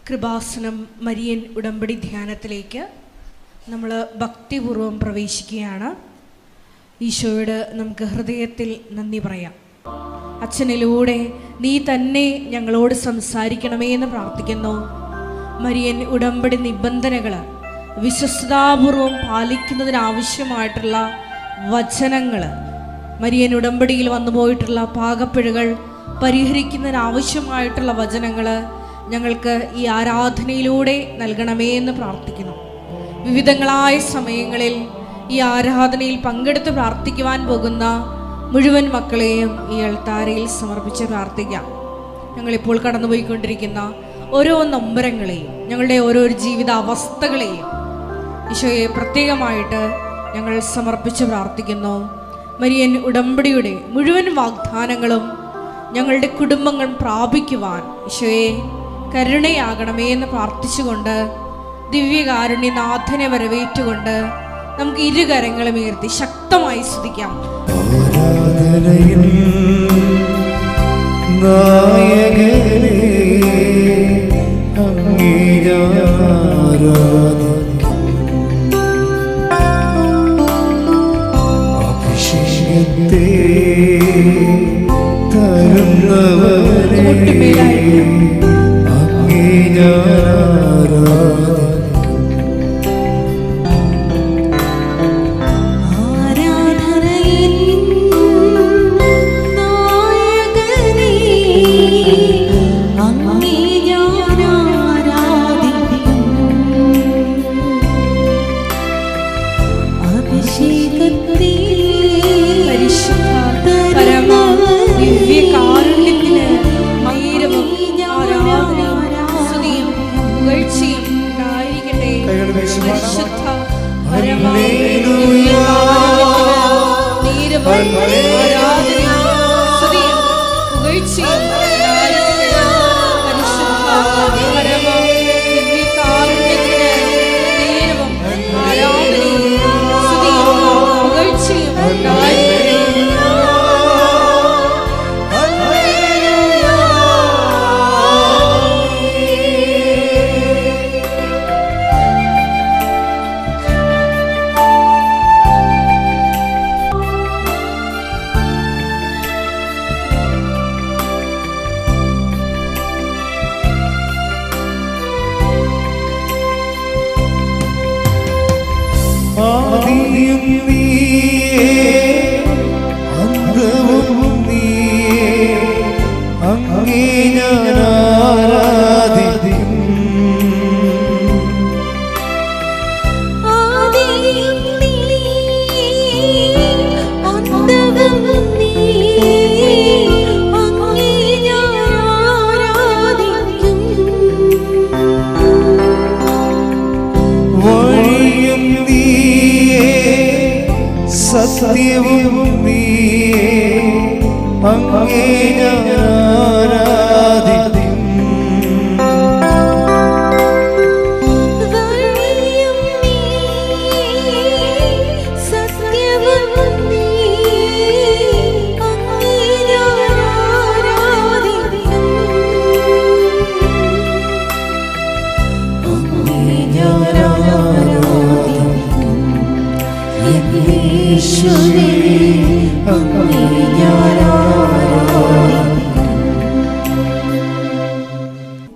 Kripasanam Marian ഉടമ്പടി ധ്യാനത്തിലേക്ക് നമ്മൾ ഭക്തിപൂർവ്വം പ്രവേശിക്കുകയാണ്. ഈശോയോട് നമുക്ക് ഹൃദയത്തിൽ നന്ദി പറയാം. അച്ഛനിലൂടെ നീ തന്നെ ഞങ്ങളോട് സംസാരിക്കണമേ എന്ന് പ്രാർത്ഥിക്കുന്നു. മരിയൻ ഉടമ്പടി നിബന്ധനകൾ വിശ്വസ്തതാപൂർവം പാലിക്കുന്നതിനാവശ്യമായിട്ടുള്ള വചനങ്ങൾ, മരിയൻ ഉടമ്പടിയിൽ വന്നുപോയിട്ടുള്ള പാകപ്പിഴകൾ പരിഹരിക്കുന്നതിനാവശ്യമായിട്ടുള്ള വചനങ്ങൾ ഞങ്ങൾക്ക് ഈ ആരാധനയിലൂടെ നൽകണമേ എന്ന് പ്രാർത്ഥിക്കുന്നു. വിവിധങ്ങളായ സമയങ്ങളിൽ ഈ ആരാധനയിൽ പങ്കെടുത്ത് പ്രാർത്ഥിക്കുവാൻ പോകുന്ന മുഴുവൻ മക്കളെയും ഈ അൾത്താരയിൽ സമർപ്പിച്ച് പ്രാർത്ഥിക്കാം. ഞങ്ങളിപ്പോൾ കടന്നുപോയിക്കൊണ്ടിരിക്കുന്ന ഓരോ നൊമ്പരങ്ങളെയും ഞങ്ങളുടെ ഓരോരോ ജീവിത അവസ്ഥകളെയും ഈശോയെ പ്രത്യേകമായിട്ട് ഞങ്ങൾ സമർപ്പിച്ച് പ്രാർത്ഥിക്കുന്നു. മരിയൻ ഉടമ്പടിയുടെ മുഴുവൻ വാഗ്ദാനങ്ങളും ഞങ്ങളുടെ കുടുംബങ്ങൾ പ്രാപിക്കുവാൻ ഈശോയെ കരുണയാകണമേ എന്ന് പ്രാർത്ഥിച്ചുകൊണ്ട് ദിവ്യകാരുണ്യനാഥനെ വരവേറ്റുകൊണ്ട് നമുക്ക് ഇരുകരങ്ങളും ഉയർത്തി ശക്തമായി സ്തുതിക്കാം.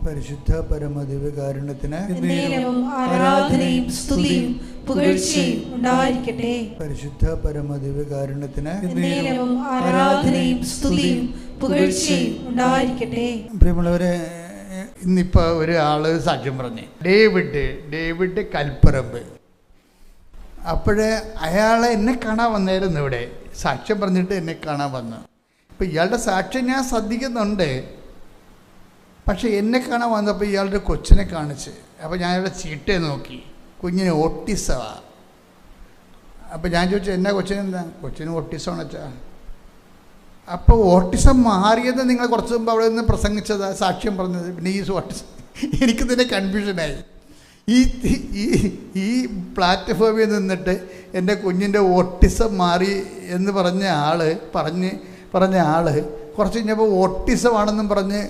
പരിശുദ്ധ പരമദിവ്യകാരുണ്യത്തിന് ആരാധനയും സ്തുതിയും പുകഴ്ചയും ഉണ്ടായിരിക്കട്ടെ. പരിശുദ്ധ പരമദിവ്യകാരുണ്യത്തിന് ആരാധനയും സ്തുതിയും പുകഴ്ചയും ഉണ്ടായിരിക്കട്ടെ. പ്രിയമുള്ളവരെ, ഇന്നിപ്പോൾ ഒരാള് സാക്ഷ്യം പറഞ്ഞു, ഡേവിഡ് കൽപ്പറമ്പ്. അപ്പോഴേ അയാളെ എന്നെ കാണാൻ വന്നായിരുന്നു, ഇവിടെ സാക്ഷ്യം പറഞ്ഞിട്ട് എന്നെ കാണാൻ വന്നു. അപ്പോൾ ഇയാളുടെ സാക്ഷ്യം ഞാൻ ശ്രദ്ധിക്കുന്നുണ്ട്. പക്ഷേ എന്നെ കാണാൻ വന്നപ്പോൾ ഇയാളുടെ കൊച്ചിനെ കാണിച്ച്, അപ്പോൾ ഞാൻ അയാളുടെ ചീട്ടേ നോക്കി, കുഞ്ഞിന് ഓട്ടിസമാണ്. അപ്പോൾ ഞാൻ ചോദിച്ചു, എന്നാ കൊച്ചിനെന്താ? കൊച്ചിന് ഓട്ടിസമാണ് വെച്ചാ. അപ്പോൾ ഓട്ടിസം മാറിയത് നിങ്ങൾ കുറച്ച് മുമ്പ് അവിടെ നിന്ന് പ്രസംഗിച്ചതാ, സാക്ഷ്യം പറഞ്ഞത്. പിന്നെ ഈ ഓട്ടിസം എനിക്ക് തന്നെ കൺഫ്യൂഷനായി. ഈ പ്ലാറ്റ്ഫോമിൽ നിന്നിട്ട് എൻ്റെ കുഞ്ഞിൻ്റെ ഓട്ടിസം മാറി എന്ന് പറഞ്ഞ ആൾ കുറച്ച് കഴിഞ്ഞപ്പോൾ ഓട്ടിസമാണെന്നും പറഞ്ഞ്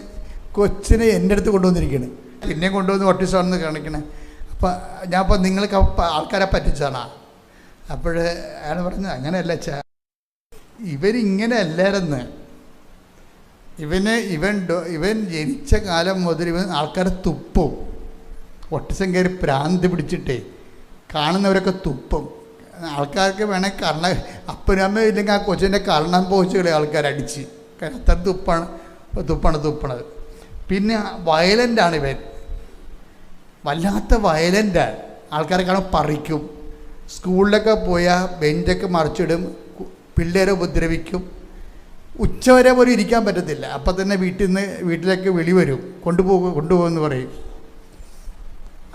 കൊച്ചിനെ എൻ്റെ അടുത്ത് കൊണ്ടുവന്നിരിക്കുകയാണ്. പിന്നെ കൊണ്ടുവന്ന് ഓട്ടിസമാണെന്ന് കാണിക്കണേ. അപ്പം ഞാൻ ഇപ്പോൾ നിങ്ങൾക്ക് ആൾക്കാരെ പറ്റിച്ചാണോ? അപ്പോൾ അയാൾ പറഞ്ഞു അങ്ങനെയല്ല അച്ഛാ, ഇവരിങ്ങനെ അല്ലായിരുന്നു. ഇവൻ ജനിച്ച കാലം മുതൽ ഇവൻ ആൾക്കാരെ തുപ്പും. ഒട്ടിസം കയറി ഭ്രാന്ത് പിടിച്ചിട്ടേ കാണുന്നവരൊക്കെ തുപ്പും. ആൾക്കാർക്ക് വേണമെങ്കിൽ അപ്പനും അമ്മയും ഇല്ലെങ്കിൽ ആ കൊച്ചിൻ്റെ കർണം പോച്ചുകളെ ആൾക്കാരടിച്ച്. അത്ര തുപ്പണത്. പിന്നെ വയലൻ്റാണ് ഇവൻ, വല്ലാത്ത വയലൻ്റാണ്. ആൾക്കാരെ കാണുമ്പോൾ പറിക്കും. സ്കൂളിലൊക്കെ പോയാൽ ബെഞ്ചൊക്കെ മറിച്ചിടും, പിള്ളേരെ ഉപദ്രവിക്കും. ഉച്ചവരെ പോലും ഇരിക്കാൻ പറ്റത്തില്ല. അപ്പം തന്നെ വീട്ടിലേക്ക് വിളി വരും, കൊണ്ടുപോകുമെന്ന് പറയും.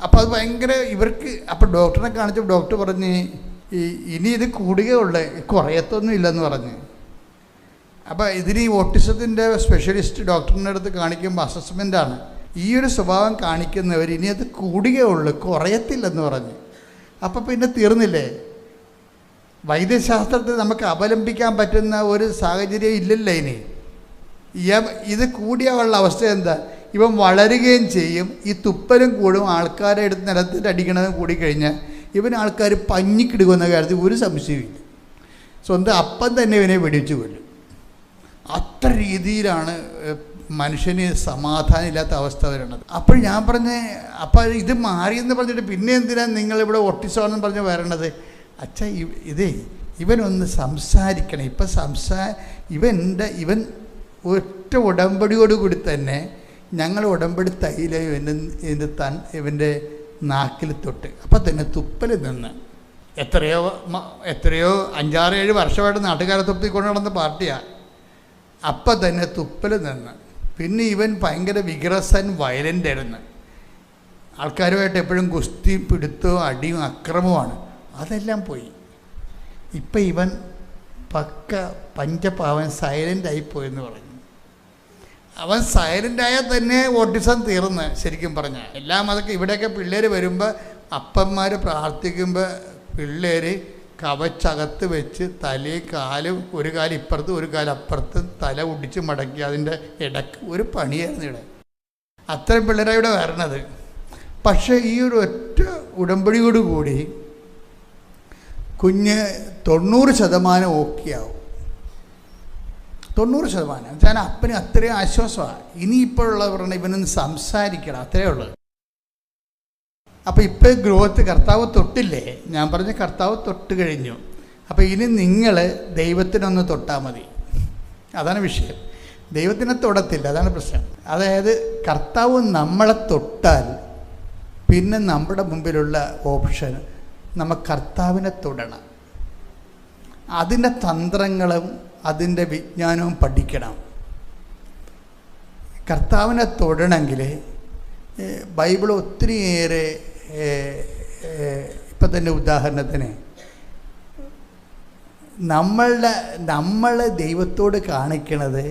അപ്പം അത് ഭയങ്കര ഇവർക്ക്. അപ്പം ഡോക്ടറിനെ കാണിച്ചപ്പോൾ ഡോക്ടർ പറഞ്ഞ് ഇനി ഇത് കൂടുകയുള്ളൂ, കുറയത്തൊന്നും ഇല്ലെന്ന് പറഞ്ഞ്. അപ്പോൾ ഇതിന് ഈ ഓട്ടിസത്തിൻ്റെ സ്പെഷ്യലിസ്റ്റ് ഡോക്ടറിൻ്റെ അടുത്ത് കാണിക്കുമ്പോൾ അസസ്മെൻ്റാണ്. ഈ ഒരു സ്വഭാവം കാണിക്കുന്നവർ ഇനി അത് കൂടുകയുള്ളൂ, കുറയത്തില്ലെന്ന് പറഞ്ഞ്. അപ്പം പിന്നെ തീർന്നില്ലേ? വൈദ്യശാസ്ത്രത്തിൽ നമുക്ക് അവലംബിക്കാൻ പറ്റുന്ന ഒരു സാഹചര്യം ഇല്ലല്ലോ ഇനി. ഇത് കൂടിയുള്ള അവസ്ഥ എന്താ? ഇവൻ വളരുകയും ചെയ്യും, ഈ തുപ്പലും കൂടും, ആൾക്കാരെ എടുത്ത് നിലത്തിട്ട് അടിക്കണതും കൂടിക്കഴിഞ്ഞാൽ ഇവൻ ആൾക്കാർ പഞ്ഞിക്കിടുക്കുന്ന കാര്യത്തിൽ ഒരു സംശയമില്ല. സ്വന്തം അപ്പം തന്നെ ഇവനെ വെടിവെച്ച് കൊല്ലും. അത്ര രീതിയിലാണ് മനുഷ്യന് സമാധാനം ഇല്ലാത്ത അവസ്ഥ വരണത്. അപ്പോൾ ഞാൻ പറഞ്ഞ് അപ്പോൾ ഇത് മാറിയെന്ന് പറഞ്ഞിട്ട് പിന്നെ എന്തിനാണ് നിങ്ങളിവിടെ ഒട്ടിസമാണെന്ന് പറഞ്ഞ് വരണത്? അച്ഛാ ഇവനൊന്ന് സംസാരിക്കണം. ഇപ്പം ഇവൻ ഒറ്റ ഉടമ്പടിയോടുകൂടി തന്നെ ഞങ്ങൾ ഉടമ്പടി തൈലം ഇവൻ്റെ നാക്കിൽ തൊട്ട് അപ്പം തന്നെ തുപ്പൽ നിന്ന് എത്രയോ 5-6-7 വർഷമായിട്ട് നാട്ടുകാരെ തുപ്പിക്കൊണ്ട് നടന്ന പാർട്ടിയാണ്. അപ്പം തന്നെ തുപ്പൽ നിന്ന്. പിന്നെ ഇവൻ ഭയങ്കര വിഗ്രസൻ വയലൻ്റ് ആയിരുന്നു. ആൾക്കാരുമായിട്ട് എപ്പോഴും ഗുസ്തിയും പിടുത്തവും അടിയും അക്രമവുമാണ്. അതെല്ലാം പോയി. ഇപ്പം ഇവൻ പക്ക പഞ്ചപാവൻ സൈലൻ്റായിപ്പോയെന്ന് പറഞ്ഞു. അവൻ സൈലൻ്റായാൽ തന്നെ ഓട്ടിസം തീർന്ന്. ശരിക്കും പറഞ്ഞാൽ എല്ലാം അതൊക്കെ ഇവിടെയൊക്കെ പിള്ളേർ വരുമ്പോൾ അപ്പന്മാർ പ്രാർത്ഥിക്കുമ്പോൾ പിള്ളേർ കവച്ചകത്ത് വെച്ച് തലയും കാലും ഒരു കാലം ഇപ്പുറത്തും ഒരു കാലം അപ്പുറത്തും തല ഒടിച്ച് മടക്കി അതിൻ്റെ ഇടയ്ക്ക് ഒരു പണിയായിരുന്നു ഇവിടെ. അത്രയും പിള്ളേരാണ് ഇവിടെ വരണത്. പക്ഷേ ഈ ഒരു ഒറ്റ ഉടമ്പടിയോടുകൂടി കുഞ്ഞ് 90% ഓക്കെയാവും. 90%. ഞാൻ അപ്പന് അത്രയും ആശ്വാസമാണ്. ഇനിയിപ്പോഴുള്ള പറഞ്ഞാൽ ഇവനൊന്ന് സംസാരിക്കണം, അത്രയേ ഉള്ളൂ. അപ്പോൾ ഇപ്പോൾ ഗ്രോത്ത് കർത്താവ് തൊട്ടില്ലേ? ഞാൻ പറഞ്ഞ കർത്താവ് തൊട്ട് കഴിഞ്ഞു. അപ്പോൾ ഇനി നിങ്ങൾ ദൈവത്തിനൊന്ന് തൊട്ടാൽ മതി. അതാണ് വിഷയം. ദൈവത്തിനെ തൊടത്തില്ല, അതാണ് പ്രശ്നം. അതായത് കർത്താവ് നമ്മളെ തൊട്ടാൽ പിന്നെ നമ്മുടെ മുമ്പിലുള്ള ഓപ്ഷൻ നമുക്ക് കർത്താവിനെ തൊടണം. അതിൻ്റെ തന്ത്രങ്ങളും അതിൻ്റെ വിജ്ഞാനവും പഠിക്കണം. കർത്താവിനെ തൊടണമെങ്കിൽ ബൈബിൾ ഒത്തിരിയേറെ ഇപ്പം തന്നെ ഉദാഹരണത്തിന് നമ്മൾ ദൈവത്തോട് കാണിക്കണത്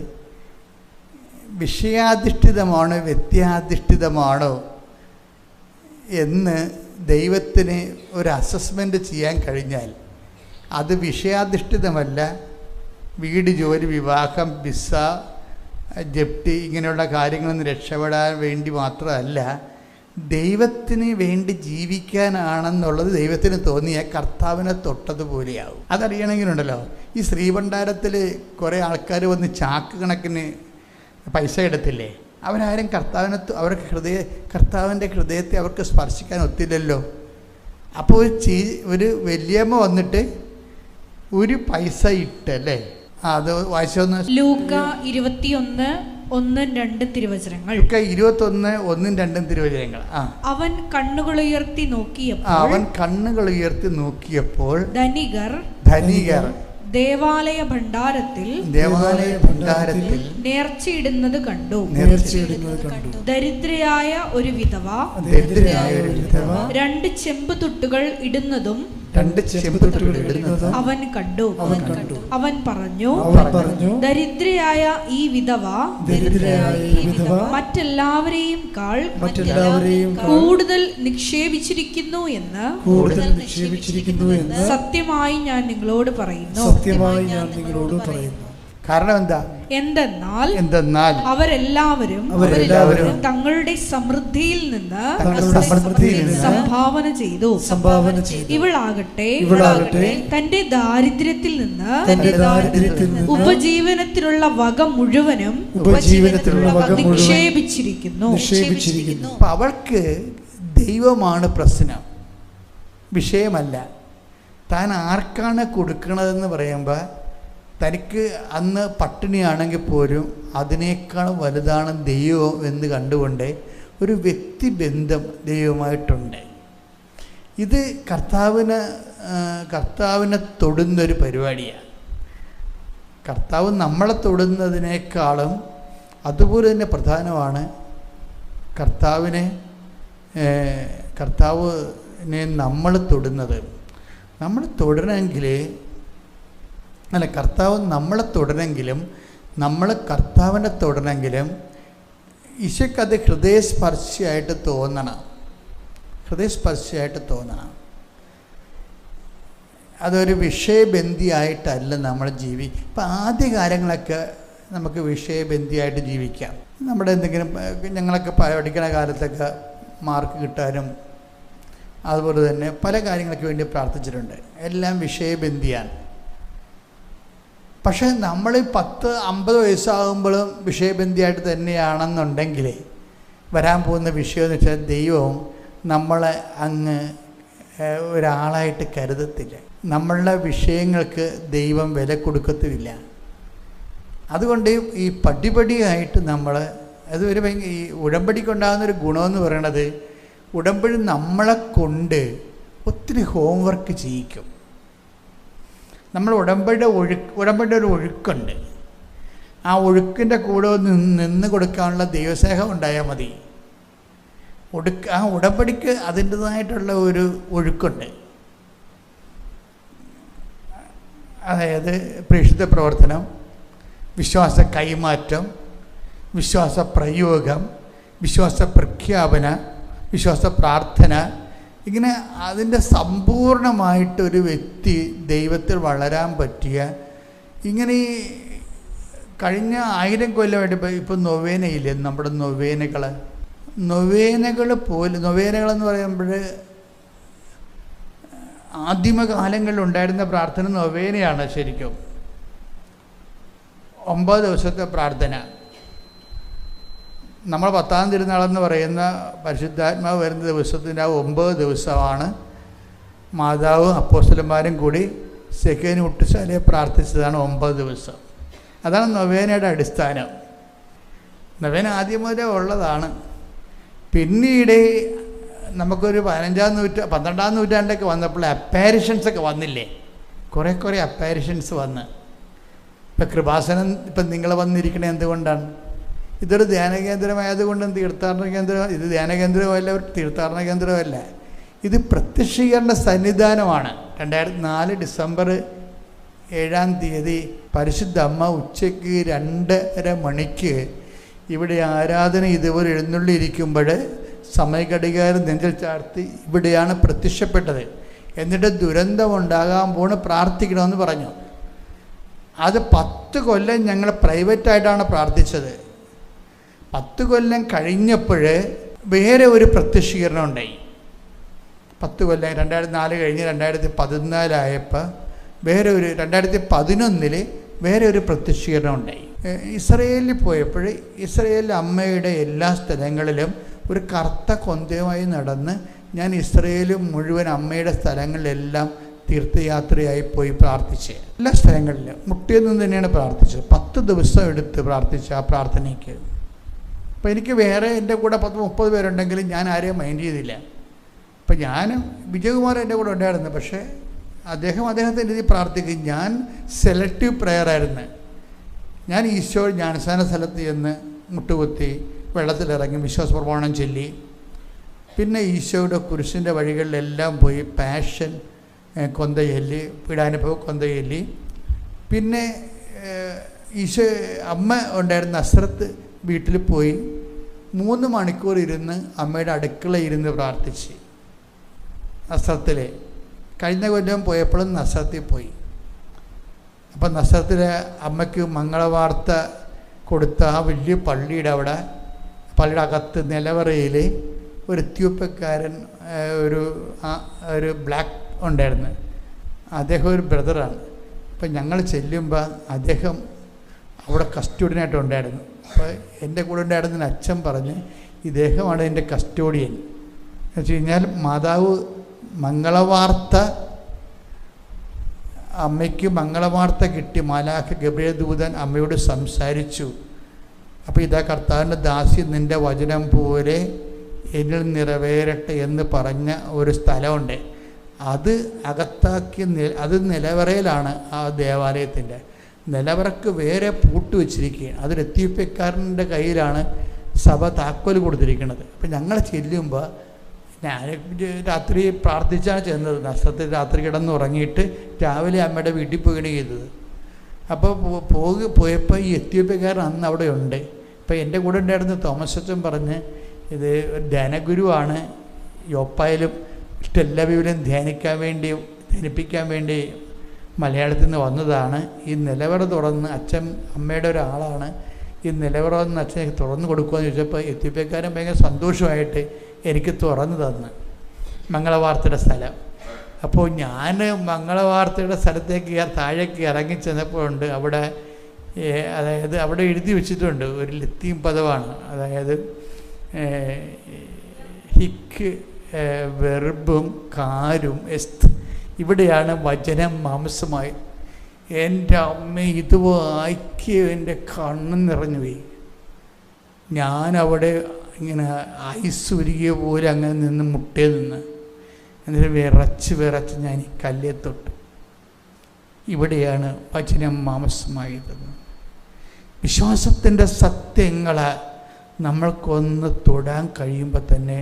വിഷയാധിഷ്ഠിതമാണോ വ്യക്തിയാധിഷ്ഠിതമാണോ എന്ന് ദൈവത്തിന് ഒരു അസസ്മെൻ്റ് ചെയ്യാൻ കഴിഞ്ഞാൽ അത് വിഷയാധിഷ്ഠിതമല്ല. വീട്, ജോലി, വിവാഹം, വിസ, ജപ്തി ഇങ്ങനെയുള്ള കാര്യങ്ങളൊന്നും രക്ഷപ്പെടാൻ വേണ്ടി മാത്രമല്ല, ദൈവത്തിന് വേണ്ടി ജീവിക്കാനാണെന്നുള്ളത് ദൈവത്തിന് തോന്നിയ കർത്താവിനെ തൊട്ടതുപോലെയാവും. അതറിയണമെങ്കിലുണ്ടല്ലോ, ഈ ശ്രീഭണ്ഡാരത്തിൽ കുറേ ആൾക്കാർ വന്ന് ചാക്ക് കണക്കിന് പൈസ എടുത്തില്ലേ? അവരാരും കർത്താവിൻ്റെ ഹൃദയത്തെ അവർക്ക് സ്പർശിക്കാൻ ഒത്തില്ലല്ലോ. അപ്പോൾ ഒരു വലിയമ്മ വന്നിട്ട് ഒരു പൈസ ഇട്ടല്ലേ? അത് വായിച്ചോന്ന്. ലൂക്ക 21:1-2 തിരുവചനങ്ങൾ. 21:1-2 തിരുവചനങ്ങൾ. അവൻ കണ്ണുകളുയർത്തി നോക്കിയപ്പോൾ ധനികർ ദേവാലയ ഭണ്ഡാരത്തിൽ നേർച്ചയിടുന്നത് കണ്ടു. ദരിദ്രയായ ഒരു വിധവ 2 ചെമ്പ് തുട്ടുകൾ ഇടുന്നതും അവൻ കണ്ടു. അവൻ പറഞ്ഞു, ദരിദ്രയായ ഈ വിധവ മറ്റെല്ലാവരെയും കൂടുതൽ നിക്ഷേപിച്ചിരിക്കുന്നു എന്ന് സത്യമായി ഞാൻ നിങ്ങളോട് പറയുന്നു. കാരണം എന്താ? എന്തെന്നാൽ അവരെല്ലാവരും തങ്ങളുടെ സമൃദ്ധിയിൽ നിന്ന് സംഭാവന ചെയ്തു. ഇവളാകട്ടെ തന്റെ ദാരിദ്ര്യത്തിൽ നിന്ന് ഉപജീവനത്തിനുള്ള വക മുഴുവനും നിക്ഷേപിച്ചിരിക്കുന്നു. അവൾക്ക് ദൈവമാണ് പ്രശ്നം, വിഷയമല്ല. താൻ ആർക്കാണ് കൊടുക്കണതെന്ന് പറയുമ്പോൾ തനിക്ക് അന്ന് പട്ടിണിയാണെങ്കിൽ പോലും അതിനേക്കാൾ വലുതാണ് ദൈവം എന്ന് കണ്ടുകൊണ്ട് ഒരു വ്യക്തിബന്ധം ദൈവമായിട്ടുണ്ട്. ഇത് കർത്താവിനെ തൊടുന്നൊരു പരിപാടിയാണ്. കർത്താവ് നമ്മളെ തൊടുന്നതിനേക്കാളും അതുപോലെ തന്നെ പ്രധാനമാണ് കർത്താവിനെ നമ്മൾ തൊടുന്നത്. നമ്മൾ തൊടണമെങ്കിൽ കർത്താവ് നമ്മളെ തൊടണമെങ്കിലും നമ്മൾ കർത്താവിനെ തൊടണമെങ്കിലും ഈശോയ്ക്കത് ഹൃദയസ്പർശിയായിട്ട് തോന്നണം. അതൊരു വിഷയബന്ധിയായിട്ടല്ല നമ്മൾ ഇപ്പം ആദ്യ കാര്യങ്ങളൊക്കെ നമുക്ക് വിഷയബന്ധിയായിട്ട് ജീവിക്കാം. നമ്മുടെ എന്തെങ്കിലും ഞങ്ങളൊക്കെ പഠിക്കുന്ന കാലത്തൊക്കെ മാർക്ക് കിട്ടാനും അതുപോലെ തന്നെ പല കാര്യങ്ങൾക്ക് വേണ്ടി പ്രാർത്ഥിച്ചിട്ടുണ്ട്. എല്ലാം വിഷയബന്ധിയാണ്. പക്ഷേ നമ്മൾ 10-50 വയസ്സാകുമ്പോഴും വിഷയബന്ധിയായിട്ട് തന്നെയാണെന്നുണ്ടെങ്കിൽ വരാൻ പോകുന്ന വിഷയം എന്ന് വെച്ചാൽ ദൈവം നമ്മളെ അങ്ങ് ഒരാളായിട്ട് കരുതത്തില്ല. നമ്മളുടെ വിഷയങ്ങൾക്ക് ദൈവം വില കൊടുക്കത്തുമില്ല. അതുകൊണ്ട് ഈ പടിപടിയായിട്ട് നമ്മൾ അതൊരു ഈ ഉടമ്പടിക്കുണ്ടാകുന്നൊരു ഗുണമെന്ന് പറയണത്, ഉടമ്പടി നമ്മളെ കൊണ്ട് ഒത്തിരി ഹോംവർക്ക് ചെയ്യിക്കും. നമ്മൾ ഉടമ്പടിയുടെ ഒരു ഒഴുക്കുണ്ട്. ആ ഒഴുക്കിൻ്റെ കൂടെ നിന്ന് കൊടുക്കാനുള്ള ദൈവസ്നേഹം ഉണ്ടായാൽ മതി. ആ ഉടമ്പടിക്ക് അതിൻ്റെതായിട്ടുള്ള ഒരു ഒഴുക്കുണ്ട്. അതായത് പ്രേക്ഷിത പ്രവർത്തനം, വിശ്വാസ കൈമാറ്റം, വിശ്വാസ പ്രയോഗം, വിശ്വാസ പ്രഖ്യാപന, വിശ്വാസ പ്രാർത്ഥന, ഇങ്ങനെ അതിൻ്റെ സമ്പൂർണമായിട്ടൊരു വ്യക്തി ദൈവത്തിൽ വളരാൻ പറ്റിയ ഇങ്ങനെ ഈ കഴിഞ്ഞ 1000 കൊല്ലമായിട്ട് ഇപ്പം നൊവേനയില്ലേ, നമ്മുടെ നൊവേനകളെന്ന് പറയുമ്പോൾ ആദിമകാലങ്ങളിൽ ഉണ്ടായിരുന്ന പ്രാർത്ഥന നൊവേനയാണ്. ശരിക്കും 9 ദിവസത്തെ പ്രാർത്ഥന. നമ്മൾ 10-ാം തിരുനാളെന്ന് പറയുന്ന പരിശുദ്ധാത്മാവ് വരുന്ന ദിവസത്തിൻ്റെ 9 ദിവസമാണ് മാതാവും അപ്പോസ്തലന്മാരും കൂടി സെക്കേന് ഉട്ടുശാലയെ പ്രാർത്ഥിച്ചതാണ് 9 ദിവസം. അതാണ് നൊവേനയുടെ അടിസ്ഥാനം. നൊവേന ആദ്യം മുതലേ ഉള്ളതാണ്. പിന്നീട് നമുക്കൊരു 12-ാം നൂറ്റാണ്ടൊക്കെ വന്നപ്പോൾ അപ്പാരിഷൻസൊക്കെ വന്നില്ലേ, കുറേ അപ്പാരിഷൻസ് വന്ന്. ഇപ്പം കൃപാസനം ഇപ്പം നിങ്ങൾ വന്നിരിക്കണത് എന്തുകൊണ്ടാണ്? ഇതൊരു ധ്യാന കേന്ദ്രമായതുകൊണ്ട് തീർത്ഥാടന കേന്ദ്രം. ഇത് ധ്യാന കേന്ദ്രമല്ല, തീർത്ഥാടന കേന്ദ്രമല്ല, ഇത് പ്രത്യക്ഷീകരണ സന്നിധാനമാണ്. 2004 ഡിസംബർ 7-ാം തീയതി പരിശുദ്ധ അമ്മ ഉച്ചയ്ക്ക് 2:30 മണിക്ക് ഇവിടെ ആരാധന ഇതുവരെ എഴുന്നള്ളിയിരിക്കുമ്പോൾ സമയഘടികാരം നെഞ്ചിൽ ചാർത്തി ഇവിടെയാണ് പ്രത്യക്ഷപ്പെട്ടത്. എന്നിട്ട് ദുരന്തമുണ്ടാകാൻ പോണ്, പ്രാർത്ഥിക്കണമെന്ന് പറഞ്ഞു. അത് 10 കൊല്ലം ഞങ്ങൾ പ്രൈവറ്റായിട്ടാണ് പ്രാർത്ഥിച്ചത്. 10 കൊല്ലം കഴിഞ്ഞപ്പോൾ വേറെ ഒരു പ്രത്യക്ഷീകരണം ഉണ്ടായി. 10 കൊല്ലം 2004 കഴിഞ്ഞ് 2014 ആയപ്പോൾ 2011 വേറെ ഒരു പ്രത്യക്ഷീകരണം ഉണ്ടായി. ഇസ്രയേലിൽ പോയപ്പോൾ ഇസ്രയേലിലെ അമ്മയുടെ എല്ലാ സ്ഥലങ്ങളിലും ഒരു കറുത്ത കൊന്തയുമായി നടന്ന് ഞാൻ ഇസ്രയേലും മുഴുവൻ അമ്മയുടെ സ്ഥലങ്ങളിലെല്ലാം തീർത്ഥയാത്രയായി പോയി പ്രാർത്ഥിച്ച്. എല്ലാ സ്ഥലങ്ങളിലും മുട്ടിയെന്ന് തന്നെയാണ് പ്രാർത്ഥിച്ചത്. 10 ദിവസം എടുത്ത് പ്രാർത്ഥിച്ച ആ പ്രാർത്ഥനയ്ക്ക്. അപ്പോൾ എനിക്ക് വേറെ എൻ്റെ കൂടെ 10-30 പേരുണ്ടെങ്കിലും ഞാൻ ആരെയും മൈൻഡ് ചെയ്തില്ല. അപ്പം വിജയകുമാർ എൻ്റെ കൂടെ ഉണ്ടായിരുന്നു. പക്ഷേ അദ്ദേഹത്തിൻ്റെ രീതി പ്രാർത്ഥിക്കും. ഞാൻ സെലക്റ്റീവ് പ്രെയറായിരുന്നു. ഞാൻ ഈശോ ജ്ഞാനസ്ഥാന സ്ഥലത്ത് ചെന്ന് മുട്ടുകുത്തി വെള്ളത്തിലിറങ്ങി വിശ്വാസ പ്രമാണം ചൊല്ലി, പിന്നെ ഈശോയുടെ കുരിശിൻ്റെ വഴികളിലെല്ലാം പോയി പാഷൻ കൊന്ത ചൊല്ലി, പീഡാനുഭവ കൊന്ത ചൊല്ലി, പിന്നെ ഈശോ അമ്മ ഉണ്ടായിരുന്ന നസ്രത്ത് വീട്ടിൽ പോയി 3 മണിക്കൂർ ഇരുന്ന് അമ്മയുടെ അടുക്കളയിൽ ഇരുന്ന് പ്രാർത്ഥിച്ച്. നസ്രത്തിൽ കഴിഞ്ഞ കൊല്ലം പോയപ്പോഴും നസ്രത്തിൽ പോയി. അപ്പം നസ്രത്തിലെ അമ്മയ്ക്ക് മംഗളവാർത്ത കൊടുത്ത ആ വലിയ പള്ളിയുടെ അകത്ത് നിലവറയിൽ ഒരു എത്യോപ്യക്കാരൻ ഒരു ബ്ലാക്ക് ഉണ്ടായിരുന്നു. അദ്ദേഹം ഒരു ബ്രദറാണ്. അപ്പം ഞങ്ങൾ ചെല്ലുമ്പോൾ അദ്ദേഹം അവിടെ കസ്റ്റോഡിയനായിട്ട് ഉണ്ടായിരുന്നു. അപ്പോൾ എൻ്റെ കൂടെ ഉണ്ടായിരുന്ന അച്ഛൻ പറഞ്ഞ് ഇദ്ദേഹമാണ് എൻ്റെ കസ്റ്റോഡിയൻ എന്ന് വെച്ച് കഴിഞ്ഞാൽ മാതാവ് അമ്മയ്ക്ക് മംഗളവാർത്ത കിട്ടി. മാലാഖ ഗബ്രിയേൽ ദൂതൻ അമ്മയോട് സംസാരിച്ചു. അപ്പോൾ ഇതാ കർത്താവിൻ്റെ ദാസി നിൻ്റെ വചനം പോലെ എന്നിൽ നിറവേറട്ടെ എന്ന് പറഞ്ഞ ഒരു സ്ഥലമുണ്ട്. അത് അത് നിലവറയിലാണ്. ആ ദേവാലയത്തിൻ്റെ നിലവറക്ക് വേറെ പൂട്ട് വെച്ചിരിക്കുകയാണ്. അതൊരു എത്യോപ്യക്കാരൻ്റെ കയ്യിലാണ് സഭ താക്കോൽ കൊടുത്തിരിക്കുന്നത്. അപ്പം ഞങ്ങൾ ചെല്ലുമ്പോൾ ഞാൻ രാത്രി പ്രാർത്ഥിച്ചാണ് ചെന്നത്. നഷ്ടത്തിൽ രാത്രി കിടന്നുറങ്ങിയിട്ട് രാവിലെ അമ്മയുടെ വീട്ടിൽ പോവുകയാണ് ചെയ്തത്. അപ്പോൾ പോയപ്പോൾ ഈ എത്യോപ്യക്കാരൻ അന്ന് അവിടെ ഉണ്ട്. ഇപ്പോൾ എൻ്റെ കൂടെ ഉണ്ടായിരുന്ന തോമസ് അച്ഛൻ പറഞ്ഞ് ഇത് ധ്യാനഗുരുവാണ്, യോപ്പായിലും ടെല്ലവീവിലും ധ്യാനിപ്പിക്കാൻ വേണ്ടി മലയാളത്തിൽ നിന്ന് വന്നതാണ്. ഈ നിലവറ തുറന്ന് അച്ഛൻ അമ്മയുടെ ഒരാളാണ്. ഈ നിലവറ വന്ന് അച്ഛനെ തുറന്നു കൊടുക്കുമെന്ന് ചോദിച്ചപ്പോൾ എത്യോപ്യക്കാരൻ ഭയങ്കര സന്തോഷമായിട്ട് എനിക്ക് തുറന്നു തന്ന് മംഗളവാർത്തയുടെ സ്ഥലം. അപ്പോൾ ഞാൻ മംഗളവാർത്തയുടെ സ്ഥലത്തേക്ക് താഴേക്ക് ഇറങ്ങി ചെന്നപ്പോഴുണ്ട് അവിടെ അവിടെ എഴുതി വെച്ചിട്ടുണ്ട് ഒരു ലത്തീൻ പദമാണ്. അതായത് ഹിക്ക് വെർബും കാരും എസ്ത്. ഇവിടെയാണ് വചനം മാംസമായി. എൻ്റെ അമ്മ ഇത് വായിക്കുക എൻ്റെ കണ്ണ് നിറഞ്ഞു പോയി. ഞാനവിടെ ഇങ്ങനെ ഐസ് ഉരുകിയ പോലെ അങ്ങനെ നിന്ന് മുട്ടേ നിന്ന് എന്നിട്ട് വിറച്ച് ഞാൻ ഈ കല്ലേ തൊട്ടു. ഇവിടെയാണ് വചനം മാംസമായത്. വിശ്വാസത്തിൻ്റെ സത്യങ്ങളെ നമ്മൾക്കൊന്ന് തൊടാൻ കഴിയുമ്പോൾ തന്നെ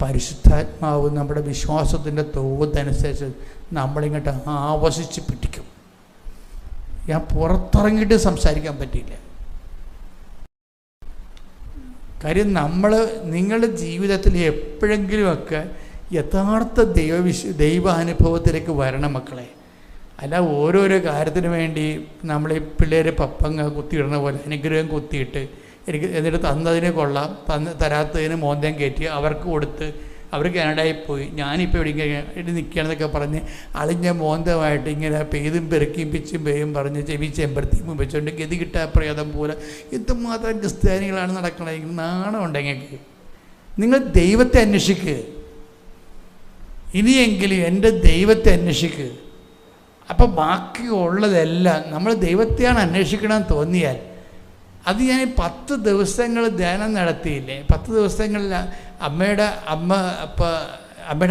പരിശുദ്ധാത്മാവ് നമ്മുടെ വിശ്വാസത്തിൻ്റെ തോതനുസരിച്ച് നമ്മളിങ്ങോട്ട് ആവശിച്ച് പിടിക്കും. ഞാൻ പുറത്തിറങ്ങിയിട്ട് സംസാരിക്കാൻ പറ്റിയില്ല. കാര്യം നിങ്ങളുടെ ജീവിതത്തിൽ എപ്പോഴെങ്കിലുമൊക്കെ യഥാർത്ഥ ദൈവാനുഭവത്തിലേക്ക് വരണം മക്കളെ. അല്ല ഓരോരോ കാര്യത്തിന് വേണ്ടി നമ്മൾ ഈ പിള്ളേർ പപ്പങ്ങ കുത്തിയിടുന്ന പോലെ അനുഗ്രഹം കുത്തിയിട്ട് എന്നിട്ട് തന്നതിന് കൊള്ളാം, തരാത്തതിന് മോന്തം കയറ്റി അവർക്ക് കൊടുത്ത് അവർ കാനഡയിൽ പോയി, ഞാനിപ്പോൾ ഇവിടെ നിൽക്കുകയാണെന്നൊക്കെ പറഞ്ഞ് അളിഞ്ഞ മോന്തമായിട്ട് ഇങ്ങനെ പെയ്തും പെരുക്കിയും പിച്ചും പേയും പറഞ്ഞ് ചെവി ചെമ്പരത്തിയും വെച്ചുകൊണ്ട് ഗതി കിട്ടാ പ്രേതം പോലെ എന്തുമാത്രം ക്രിസ്ത്യാനികളാണ് നടക്കണമെങ്കിൽ നാണം ഉണ്ടെങ്കിൽ നിങ്ങൾ ദൈവത്തെ അന്വേഷിക്കുക. ഇനിയെങ്കിലും എൻ്റെ ദൈവത്തെ അന്വേഷിക്കുക. അപ്പം ബാക്കിയുള്ളതെല്ലാം നമ്മൾ ദൈവത്തെയാണ് അന്വേഷിക്കണമെന്ന് തോന്നിയാൽ അത് ഞാൻ 10 ദിവസങ്ങൾ ധ്യാനം നടത്തിയില്ലേ. 10 ദിവസങ്ങളിൽ അമ്മയുടെ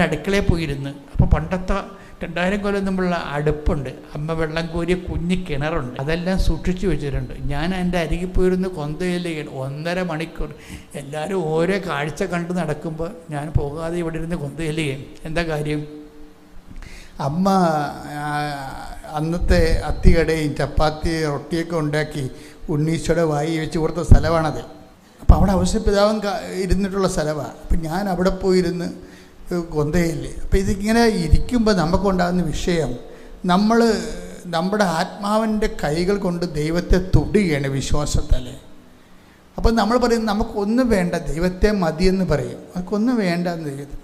അടുക്കളയിൽ പോയിരുന്നു. അപ്പോൾ പണ്ടത്തെ 2000 കൊല്ലം മുമ്പുള്ള അടുപ്പുണ്ട്, അമ്മ വെള്ളം കോരിയ കുഞ്ഞ് കിണറുണ്ട്, അതെല്ലാം സൂക്ഷിച്ചു വെച്ചിട്ടുണ്ട്. ഞാൻ എൻ്റെ അരികിൽ പോയിരുന്ന് കൊന്തയിലേക്ക് 1.5 മണിക്കൂർ എല്ലാവരും ഓരോ കാഴ്ച കണ്ട് നടക്കുമ്പോൾ ഞാൻ പോകാതെ ഇവിടെ ഇരുന്ന് കൊന്തയിലേക്ക്. എന്താ കാര്യം? അമ്മ അന്നത്തെ അത്തികടയും ചപ്പാത്തി റൊട്ടിയൊക്കെ ഉണ്ടാക്കി ഉണ്ണീശോയുടെ വായി വെച്ച് കൊടുത്ത സ്ഥലമാണത്. അപ്പോൾ അവിടെ ഔസേപ്പിതാവും ഇരുന്നിട്ടുള്ള സ്ഥലമാണ്. അപ്പം ഞാൻ അവിടെ പോയിരുന്ന് കൊന്തയില്ലേ. അപ്പോൾ ഇതിങ്ങനെ ഇരിക്കുമ്പോൾ നമുക്കുണ്ടാകുന്ന വിഷയം, നമ്മുടെ ആത്മാവിൻ്റെ കൈകൾ കൊണ്ട് ദൈവത്തെ തൊടുകയാണ് വിശ്വാസത്താൽ. അപ്പം നമ്മൾ പറയും നമുക്കൊന്നും വേണ്ട, ദൈവത്തെ മതിയെന്ന് പറയും. നമുക്കൊന്നും വേണ്ട എന്ന് ദൈവം.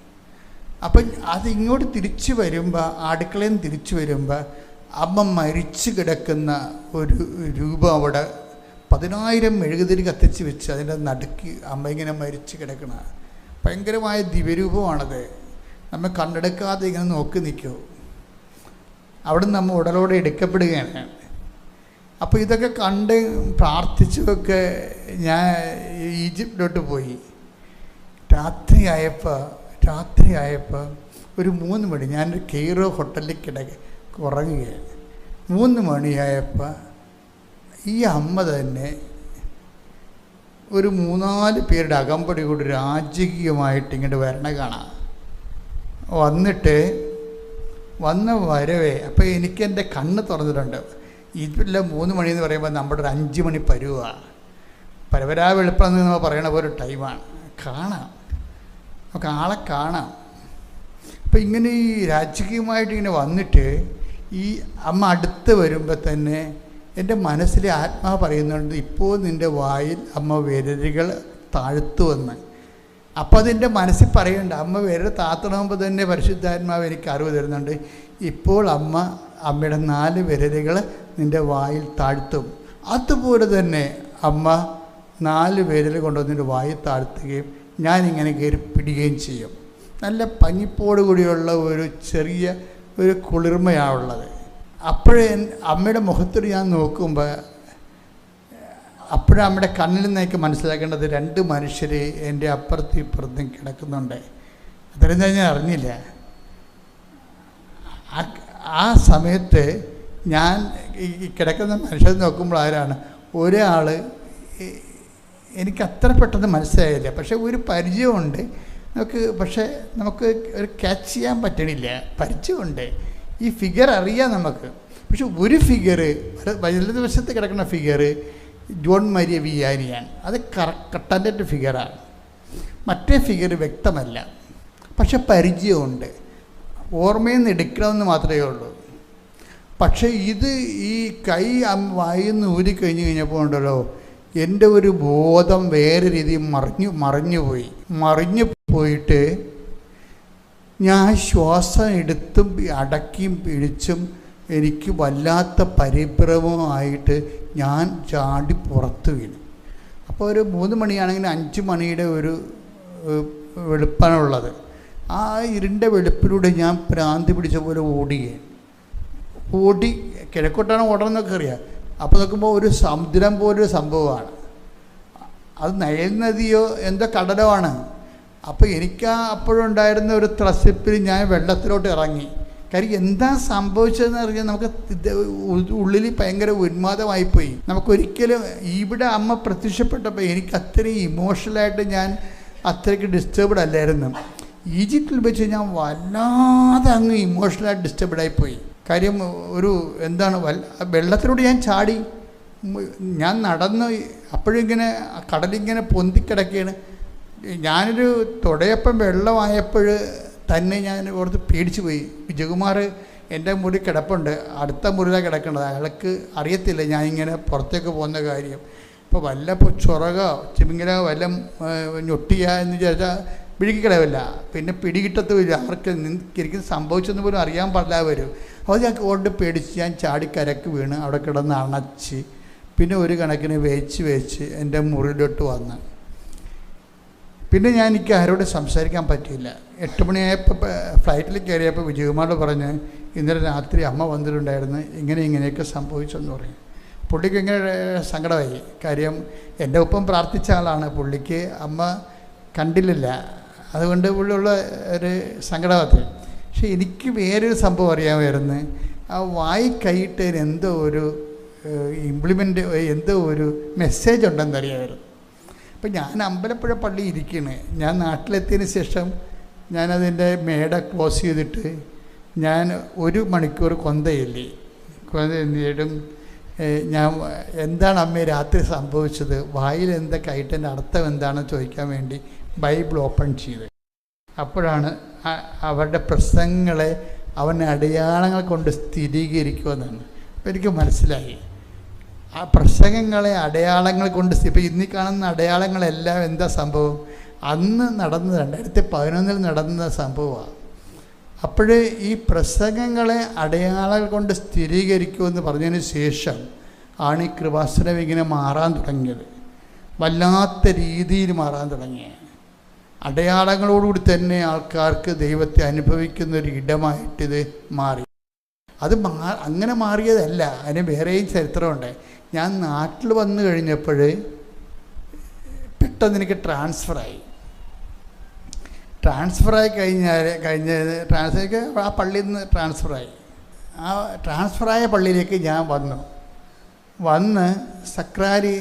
അപ്പം അതിങ്ങോട്ട് തിരിച്ചു വരുമ്പോൾ, അടുക്കളയിൽ നിന്ന് തിരിച്ചു വരുമ്പോൾ അമ്മ മരിച്ചു കിടക്കുന്ന ഒരു രൂപം അവിടെ 10,000 മെഴുകുതിരി കത്തിച്ച് വെച്ച് അതിൻ്റെ നടുക്ക് അമ്മ ഇങ്ങനെ മരിച്ചു കിടക്കണ ഭയങ്കരമായ ദിവ്യരൂപമാണത്. നമ്മൾ കണ്ടെടുക്കാതെ ഇങ്ങനെ നോക്കി നിൽക്കുമോ. അവിടെ നിന്ന് നമ്മൾ ഉടലോടെ എടുക്കപ്പെടുകയാണ്. അപ്പോൾ ഇതൊക്കെ കണ്ട് പ്രാർത്ഥിച്ചൊക്കെ ഞാൻ ഈജിപ്തിലോട്ട് പോയി. രാത്രിയായപ്പോൾ ഒരു 3 മണി, ഞാനൊരു കെയ്റോ ഹോട്ടലിൽ ഉറങ്ങുകയാണ്. 3 മണിയായപ്പോൾ ഈ അമ്മ തന്നെ ഒരു 3-4 പേരുടെ അകമ്പടി കൂടി രാജകീയമായിട്ട് ഇങ്ങോട്ട് വരണ കാണാം. വന്ന വരവേ അപ്പോൾ എനിക്കെൻ്റെ കണ്ണ് തുറന്നിട്ടുണ്ട്. ഇതില്ല 3 മണി എന്ന് പറയുമ്പോൾ നമ്മുടെ ഒരു 5 മണി പരുവാണ്. പരവരാ വെളുപ്പം എന്ന് നമ്മൾ പറയണ പോലെ ടൈമാണ്. നമുക്ക് ആളെ കാണാം. അപ്പോൾ ഇങ്ങനെ ഈ രാജകീയമായിട്ട് ഇങ്ങനെ വന്നിട്ട് ഈ അമ്മ അടുത്ത് വരുമ്പോൾ തന്നെ എൻ്റെ മനസ്സിലെ ആത്മാവ് പറയുന്നുണ്ട്, ഇപ്പോൾ നിൻ്റെ വായിൽ അമ്മ വിരലുകൾ താഴ്ത്തുവെന്ന്. അപ്പോൾ അതിൻ്റെ മനസ്സിൽ പറയുന്നുണ്ട്, അമ്മ വിരൽ താത്തണമെമ്പോൾ തന്നെ പരിശുദ്ധാത്മാവ് എനിക്ക് അറിവ് തരുന്നുണ്ട്, ഇപ്പോൾ അമ്മയുടെ 4 വിരലുകൾ നിൻ്റെ വായിൽ താഴ്ത്തും. അതുപോലെ തന്നെ അമ്മ 4 വിരൽ കൊണ്ടുവന്നിട്ട് വായിൽ താഴ്ത്തുകയും ഞാനിങ്ങനെ കയറി പിടിക്കുകയും ചെയ്യും. നല്ല പഞ്ഞിപ്പോട് കൂടിയുള്ള ഒരു ചെറിയ ഒരു കുളിർമയാണുള്ളത്. അപ്പോഴേ അമ്മയുടെ മുഖത്തോട് ഞാൻ നോക്കുമ്പോൾ അമ്മയുടെ കണ്ണിൽ നിന്നേക്ക് മനസ്സിലാക്കേണ്ടത് 2 മനുഷ്യർ എൻ്റെ അപ്പുറത്തും ഇപ്പുറത്തും കിടക്കുന്നുണ്ട്. അത്രയും ഞാൻ അറിഞ്ഞില്ല. ആ സമയത്ത് ഞാൻ ഈ കിടക്കുന്ന മനുഷ്യരെ നോക്കുമ്പോൾ ആരാണ്, ഒരാൾ എനിക്ക് അത്ര പെട്ടെന്ന് മനസ്സിലായില്ല. പക്ഷേ ഒരു പരിചയമുണ്ട് പക്ഷേ നമുക്ക് ഒരു ക്യാച്ച് ചെയ്യാൻ പറ്റണില്ല. പരിചയമുണ്ട്, ഈ ഫിഗർ അറിയാം നമുക്ക്. പക്ഷെ ഒരു ഫിഗർ വലതുവശത്ത് കിടക്കുന്ന ഫിഗർ ജോൺ മരിയ വിയാനിയാണ്. അത് കട്ടൻ്റെ ഫിഗറാണ്. മറ്റേ ഫിഗർ വ്യക്തമല്ല, പക്ഷെ പരിചയമുണ്ട്. ഓർമ്മയിൽ നിന്ന് എടുക്കണമെന്ന് മാത്രമേ ഉള്ളൂ. പക്ഷേ ഇത് ഈ കൈ വായിന്ന് ഊരിക്കഴിഞ്ഞ് കഴിഞ്ഞപ്പോൾ ഉണ്ടല്ലോ, എൻ്റെ ഒരു ബോധം വേറെ രീതിയിൽ മറിഞ്ഞു പോയിട്ട് ഞാൻ ശ്വാസം എടുത്തും അടക്കിയും പിടിച്ചും എനിക്ക് വല്ലാത്ത പരിഭ്രമമായിട്ട് ഞാൻ ചാടി പുറത്ത് വീണു. അപ്പോൾ ഒരു 3 മണിയാണെങ്കിൽ 5 മണിയുടെ ഒരു വെളുപ്പാണുള്ളത്. ആ ഇരുണ്ട വെളുപ്പിലൂടെ ഞാൻ ഭ്രാന്തി പിടിച്ച പോലെ ഓടി കിഴക്കോട്ടാണ് ഓടണമെന്നൊക്കെ അറിയാം. അപ്പോൾ നോക്കുമ്പോൾ ഒരു സമുദ്രം പോലൊരു സംഭവമാണ്. അത് നൈൽ നദിയോ എന്തോ കടലോ ആണ്. അപ്പോൾ എനിക്ക് അപ്പോഴുണ്ടായിരുന്ന ഒരു ത്രസിപ്പിൽ ഞാൻ വെള്ളത്തിലോട്ട് ഇറങ്ങി. കാര്യം എന്താ സംഭവിച്ചതെന്ന് അറിയാൻ നമുക്ക് ഉള്ളിൽ ഭയങ്കര ഉന്മാദമായിപ്പോയി. നമുക്കൊരിക്കലും ഇവിടെ അമ്മ പ്രത്യക്ഷപ്പെട്ടപ്പോൾ എനിക്ക് അത്രയും ഇമോഷണലായിട്ട് ഞാൻ അത്രയ്ക്ക് ഡിസ്റ്റർബ്ഡ് അല്ലായിരുന്നു. ഈജിപ്തിൽ വെച്ച് ഞാൻ വല്ലാതെ അങ്ങ് ഇമോഷണലായിട്ട് ഡിസ്റ്റർബ്ഡായിപ്പോയി. കാര്യം വെള്ളത്തിലൂടെ ഞാൻ ചാടി, ഞാൻ നടന്ന് അപ്പോഴിങ്ങനെ കടലിങ്ങനെ പൊന്തിക്കിടക്കുകയാണ്. ഞാനൊരു തുടയപ്പം വെള്ളമായപ്പോൾ തന്നെ ഞാൻ ഓർത്ത് പേടിച്ചു പോയി. വിജയകുമാർ എൻ്റെ മുറി കിടപ്പുണ്ട്, അടുത്ത മുറിയിലാണ് കിടക്കേണ്ടത്. അയാൾക്ക് അറിയത്തില്ല ഞാനിങ്ങനെ പുറത്തേക്ക് പോകുന്ന കാര്യം. ഇപ്പോൾ വല്ല ചൊറകോ ചിമിങ്ങലോ വല്ല ഞൊട്ടിയ എന്ന് വിചാരിച്ചാൽ പിടിക്കിടവില്ല, പിന്നെ പിടികിട്ടത്തുമില്ല. ആർക്ക് എനിക്കും സംഭവിച്ചെന്ന് പോലും അറിയാൻ പാടില്ല വരും. അപ്പോൾ ഞാൻ ഓടി പേടിച്ച് ഞാൻ ചാടിക്കരക്ക് വീണ് അവിടെ കിടന്ന് അണച്ച് പിന്നെ ഒരു കണക്കിന് വേച്ച് എൻ്റെ മുറിയിലോട്ട് വന്ന് പിന്നെ എനിക്ക് ആരോട് സംസാരിക്കാൻ പറ്റിയില്ല. 8 മണിയായപ്പോൾ ഫ്ലൈറ്റിൽ കയറിയപ്പോൾ വിജയകുമാർ പറഞ്ഞ് ഇന്നലെ രാത്രി അമ്മ വന്നിട്ടുണ്ടായിരുന്നു, ഇങ്ങനെയൊക്കെ സംഭവിച്ചെന്ന് പറയും. പുള്ളിക്ക് ഇങ്ങനെ സങ്കടമായി. കാര്യം എൻ്റെ ഒപ്പം പ്രാർത്ഥിച്ച ആളാണ്. പുള്ളിക്ക് അമ്മ കണ്ടില്ല, അതുകൊണ്ട് പുള്ളിയുള്ള ഒരു സങ്കടമാത്ര. പക്ഷെ എനിക്ക് വേറൊരു സംഭവം അറിയാമായിരുന്നു. ആ വായി കൈയിട്ടതിന് എന്തോ ഒരു എന്തോ ഒരു മെസ്സേജ് ഉണ്ടെന്നറിയാമായിരുന്നു. അപ്പം ഞാൻ അമ്പലപ്പുഴ പള്ളി ഇരിക്കുകയാണ്. ഞാൻ നാട്ടിലെത്തിയതിന് ശേഷം ഞാനതിൻ്റെ മേട ക്ലോസ് ചെയ്തിട്ട് ഞാൻ 1 മണിക്കൂർ കൊന്തയില്ലേ. കൊന്ത എന്തിടും ഞാൻ എന്താണ് അമ്മേ രാത്രി സംഭവിച്ചത്, വായിൽ എന്തൊക്കെ ആയിട്ടെൻ്റെ അർത്ഥം എന്താണെന്ന് ചോദിക്കാൻ വേണ്ടി ബൈബിൾ ഓപ്പൺ ചെയ്ത്. അപ്പോഴാണ് അവരുടെ പ്രസംഗങ്ങളെ അവൻ അടയാളങ്ങൾ കൊണ്ട് സ്ഥിരീകരിക്കുമെന്നാണ്. അപ്പോൾ എനിക്ക് മനസ്സിലായി ആ പ്രസംഗങ്ങളെ അടയാളങ്ങൾ കൊണ്ട്. ഇപ്പം ഇന്നീ കാണുന്ന അടയാളങ്ങളെല്ലാം എന്താ സംഭവം, അന്ന് നടന്നത് 2011 നടന്ന സംഭവമാണ്. അപ്പോൾ ഈ പ്രസംഗങ്ങളെ അടയാളങ്ങൾ കൊണ്ട് സ്ഥിരീകരിക്കുമെന്ന് പറഞ്ഞതിന് ശേഷം ആണ് ഈ കൃപാസനം ഇങ്ങനെ മാറാൻ തുടങ്ങിയത്. വല്ലാത്ത രീതിയിൽ മാറാൻ തുടങ്ങിയത്. അടയാളങ്ങളോടുകൂടി തന്നെ ആൾക്കാർക്ക് ദൈവത്തെ അനുഭവിക്കുന്നൊരു ഇടമായിട്ടിത് മാറി. അത് അങ്ങനെ മാറിയതല്ല, അതിന് വേറെയും ചരിത്രമുണ്ട്. ഞാൻ നാട്ടിൽ വന്നു കഴിഞ്ഞപ്പോൾ പെട്ടെന്ന് എനിക്ക് ട്രാൻസ്ഫറായി ട്രാൻസ്ഫർ ആ പള്ളിയിൽ നിന്ന് ട്രാൻസ്ഫറായി. ആ ട്രാൻസ്ഫറായ പള്ളിയിലേക്ക് ഞാൻ വന്ന് സക്രാരി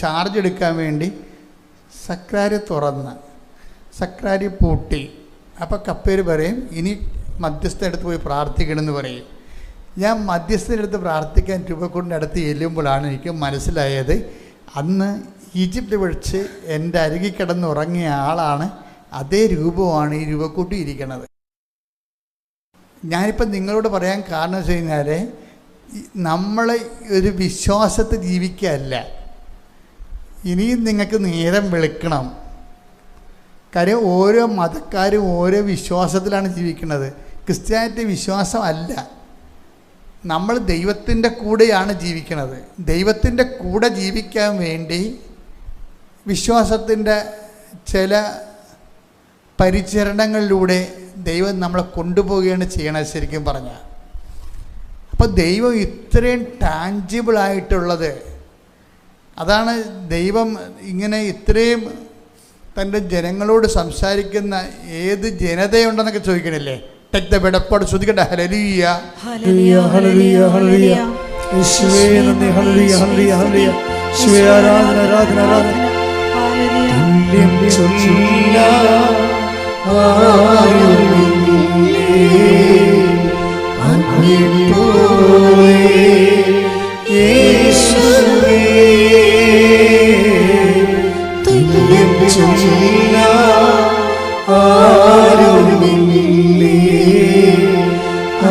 ചാർജ് എടുക്കാൻ വേണ്ടി സക്രാരി തുറന്ന് സക്രാരി പൂട്ടി. അപ്പോൾ കപ്പേര് പറയും ഇനി മധ്യസ്ഥൻ്റെ അടുത്ത് പോയി പ്രാർത്ഥിക്കണമെന്ന് പറയും. ഞാൻ മധ്യസ്ഥൻ്റെ അടുത്ത് പ്രാർത്ഥിക്കാൻ രൂപക്കൂട്ടിൻ്റെ അടുത്ത് ചെല്ലുമ്പോഴാണ് എനിക്ക് മനസ്സിലായത് അന്ന് ഈജിപ്തിൽ വെച്ച് എൻ്റെ അരികിൽ കിടന്നുറങ്ങിയ ആളാണ്, അതേ രൂപമാണ് ഈ രൂപക്കൂട്ടി ഇരിക്കുന്നത്. ഞാനിപ്പോൾ നിങ്ങളോട് പറയാൻ കാരണം വെച്ച് കഴിഞ്ഞാൽ നമ്മൾ ഒരു വിശ്വാസത്തിൽ ജീവിക്കുകയല്ല. ഇനിയും നിങ്ങൾക്ക് നേരം വെളുക്കണം. കാര്യം ഓരോ മതക്കാരും ഓരോ വിശ്വാസത്തിലാണ് ജീവിക്കുന്നത്. ക്രിസ്ത്യാനിറ്റി വിശ്വാസമല്ല. നമ്മൾ ദൈവത്തിൻ്റെ കൂടെയാണ് ജീവിക്കുന്നത്. ദൈവത്തിൻ്റെ കൂടെ ജീവിക്കാൻ വേണ്ടി വിശ്വാസത്തിൻ്റെ ചില പരിചരണങ്ങളിലൂടെ ദൈവം നമ്മളെ കൊണ്ടുപോവുകയാണ് ചെയ്യണത് ശരിക്കും പറഞ്ഞാൽ. അപ്പോൾ ദൈവം ഇത്രയും ടാഞ്ചിബിളായിട്ടുള്ളത്, അതാണ് ദൈവം ഇങ്ങനെ ഇത്രയും തൻ്റെ ജനങ്ങളോട് സംസാരിക്കുന്ന ഏത് ജനതയുണ്ടെന്നൊക്കെ ചോദിക്കണില്ലേ? ടെക് ദ ബെഡപ്പാട് ശ്രദ്ധിക്കട്ടെ. ഹല്ലേലൂയ ഹല്ലേലൂയ ഹല്ലേലൂയ ഹല്ലേലൂയ യേശുവേ നന്ദി. ഹല്ലേലൂയ ഹല്ലേലൂയ ഹല്ലേലൂയ യേശുവേ ആരാധന ആരാധന ആരാധന. തുല്യം ചൊല്ലില്ല ആരുമില്ലേ അങ്ങേപ്പോലെ യേശുവേ. തുല്യം ചൊല്ലില്ല ആരുമില്ലേ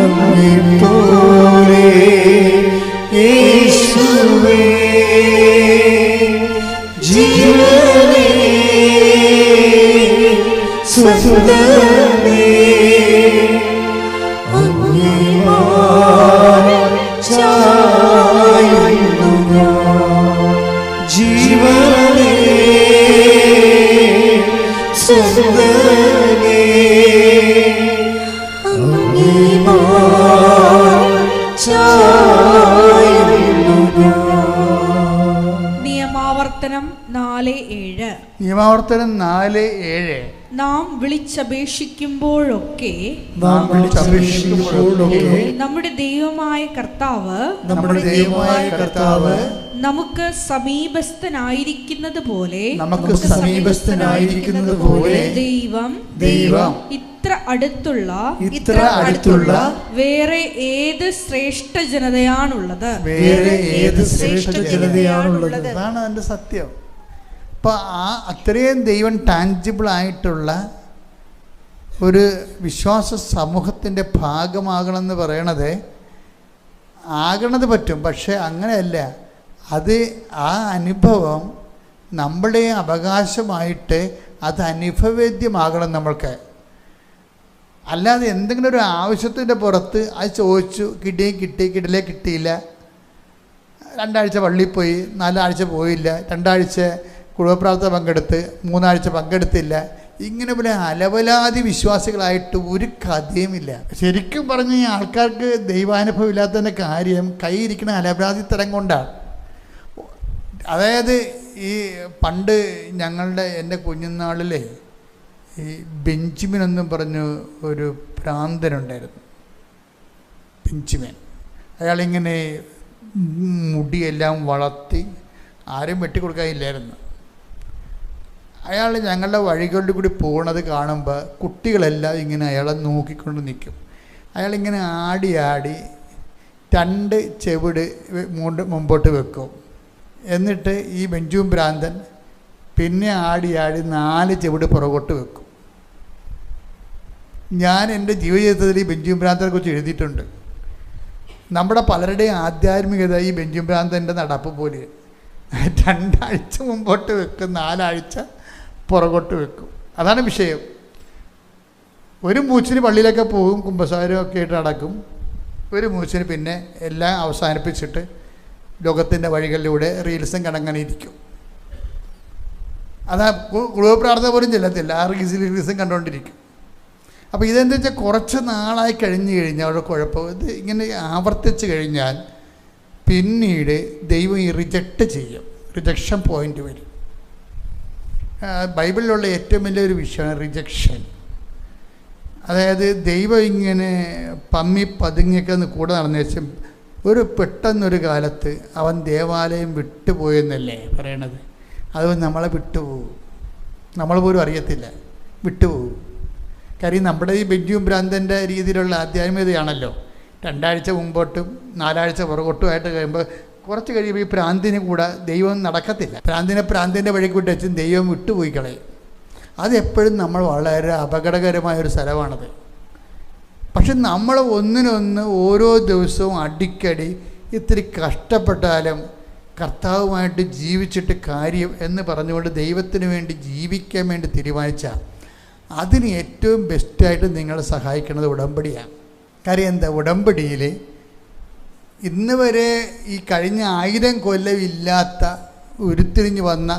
അങ്ങേപ്പോലെ യേശുവേ. ജീവനേ സ്വന്തമേ അങ്ങേ ചായുന്നു ഞാൻ. ജീവനേ സ്വന്തമേ അങ്ങേ ചായുന്നു ഞാൻ. നിയമാവർത്തനം 4:7. നിയമാവർത്തനം 4:7. നാം വിളിച്ചപേക്ഷിക്കുമ്പോഴൊക്കെ നമ്മുടെ ദൈവമായ കർത്താവ് നമുക്ക് സമീപസ്ഥനായിരിക്കുന്നത് പോലെ ദൈവം ഇത്ര അടുത്തുള്ള വേറെ ഏത് ശ്രേഷ്ഠ ജനതയാണുള്ളത്? അതാണ് അതിൻ്റെ സത്യം. അപ്പോൾ അത്രയും ദൈവം ടാഞ്ചിബിളായിട്ടുള്ള ഒരു വിശ്വാസ സമൂഹത്തിൻ്റെ ഭാഗമാകണമെന്ന് പറയണത് ആകണത് പറ്റും. പക്ഷേ അങ്ങനെയല്ല. അത് ആ അനുഭവം നമ്മുടെ അവകാശമായിട്ട് അത് അനുഭവേദ്യമാകണം നമ്മൾക്ക്. അല്ലാതെ എന്തെങ്കിലും ഒരു ആവശ്യത്തിൻ്റെ പുറത്ത് അത് ചോദിച്ചു കിട്ടിയില്ല, 2 ആഴ്ച പള്ളിയിൽ പോയി, 4 ആഴ്ച പോയില്ല, 2 ആഴ്ച കുടുംബപ്രാർത്ഥന പങ്കെടുത്ത്, 3 ആഴ്ച പങ്കെടുത്തില്ല, ഇങ്ങനെ പോലെ അലവലാതി വിശ്വാസികളായിട്ട് ഒരു കഥയുമില്ല. ശരിക്കും പറഞ്ഞ ഈ ആൾക്കാർക്ക് ദൈവാനുഭവം ഇല്ലാത്തതിൻ്റെ കാര്യം കൈയിരിക്കുന്ന അലവലാതി തരം കൊണ്ടാണ്. അതായത് ഈ പണ്ട് എൻ്റെ കുഞ്ഞുനാളിലെ ഈ ബെഞ്ചമിൻ എന്നും പറഞ്ഞു ഒരു ഭ്രാന്തനുണ്ടായിരുന്നു. ബെഞ്ചമിൻ അയാളിങ്ങനെ മുടിയെല്ലാം വളർത്തി, ആരും വെട്ടിക്കൊടുക്കാനില്ലായിരുന്നു. അയാൾ ഞങ്ങളുടെ വഴികളിൽ കൂടി പോകുന്നത് കാണുമ്പോൾ കുട്ടികളെല്ലാം ഇങ്ങനെ അയാളെ നോക്കിക്കൊണ്ട് നിൽക്കും. അയാളിങ്ങനെ ആടി 2 ചെവിട് മുമ്പോട്ട് വെക്കും. എന്നിട്ട് ഈ ബെഞ്ചും ഭ്രാന്തൻ പിന്നെ ആടി 4 ചെവിട് പുറകോട്ട് വെക്കും. ഞാൻ എൻ്റെ ജീവിതത്തിൽ ഈ ബെഞ്ചും ഭ്രാന്തനെ കുറിച്ച് എഴുതിയിട്ടുണ്ട്. നമ്മുടെ പലരുടെയും ആധ്യാത്മികത ഈ ബെഞ്ചും ഭ്രാന്തൻ്റെ നടപ്പ് പോലെ 2 ആഴ്ച മുമ്പോട്ട് വെക്കും, 4 ആഴ്ച പുറകോട്ട് വെക്കും. അതാണ് വിഷയം. ഒരു മൂച്ചിന് പള്ളിയിലൊക്കെ പോകും, കുമ്പസാരമൊക്കെ ആയിട്ട് നടക്കും. ഒരു മൂച്ചിന് പിന്നെ എല്ലാം അവസാനിപ്പിച്ചിട്ട് ലോകത്തിൻ്റെ വഴികളിലൂടെ റീൽസും കണങ്ങനെ ഇരിക്കും. അതാ കുടുംബ പ്രാർത്ഥന പോലും ചെല്ലത്തില്ല, ആ റീൽസും കണ്ടുകൊണ്ടിരിക്കും. അപ്പോൾ ഇതെന്താ വെച്ചാൽ കുറച്ച് നാളായി കഴിഞ്ഞ് കഴിഞ്ഞാൽ അവിടെ കുഴപ്പം. ഇത് ഇങ്ങനെ ആവർത്തിച്ച് കഴിഞ്ഞാൽ പിന്നീട് ദൈവം ഈ റിജക്റ്റ് ചെയ്യും, റിജക്ഷൻ പോയിൻ്റ് വരും. ബൈബിളിലുള്ള ഏറ്റവും വലിയൊരു വിഷയമാണ് റിജക്ഷൻ. അതായത് ദൈവം ഇങ്ങനെ പതുങ്ങിയൊക്കെ ഒന്ന് കൂടെ നടന്നു വെച്ചാൽ പെട്ടെന്നൊരു കാലത്ത് അവൻ ദേവാലയം വിട്ടുപോയെന്നല്ലേ പറയണത്. അത് നമ്മളെ വിട്ടുപോകും, നമ്മൾ പോലും അറിയത്തില്ല, വിട്ടുപോകും. കാര്യം നമ്മുടെ ഈ ബെഞ്ചും ഭ്രാന്തൻ്റെ രീതിയിലുള്ള ആധ്യാത്മികതയാണല്ലോ. 2 ആഴ്ച മുമ്പോട്ടും 4 ആഴ്ച പുറകോട്ടുമായിട്ട് കഴിയുമ്പോൾ കുറച്ച് കഴിയുമ്പോൾ ഈ ഭ്രാന്തിന് കൂടെ ദൈവം നടക്കത്തില്ല. ഭ്രാന്തിൻ്റെ വഴിക്ക് വിട്ടുവെച്ചും ദൈവം വിട്ടുപോയി കളയും. അതെപ്പോഴും നമ്മൾ വളരെ അപകടകരമായൊരു സ്ഥലമാണത്. പക്ഷെ നമ്മൾ ഒന്നിനൊന്ന് ഓരോ ദിവസവും അടിക്കടി ഇത്തിരി കഷ്ടപ്പെട്ടാലും കർത്താവുമായിട്ട് ജീവിച്ചിട്ട് കാര്യം എന്ന് പറഞ്ഞുകൊണ്ട് ദൈവത്തിന് വേണ്ടി ജീവിക്കാൻ വേണ്ടി തീരുമാനിച്ചാൽ അതിന് ഏറ്റവും ബെസ്റ്റായിട്ട് നിങ്ങളെ സഹായിക്കുന്നത് ഉടമ്പടിയാണ്. കാര്യം എന്താ, ഉടമ്പടിയിൽ ഇന്ന് വരെ ഈ കഴിഞ്ഞ 1000 കൊല്ലം ഇല്ലാത്ത ഉരുത്തിരിഞ്ഞ് വന്ന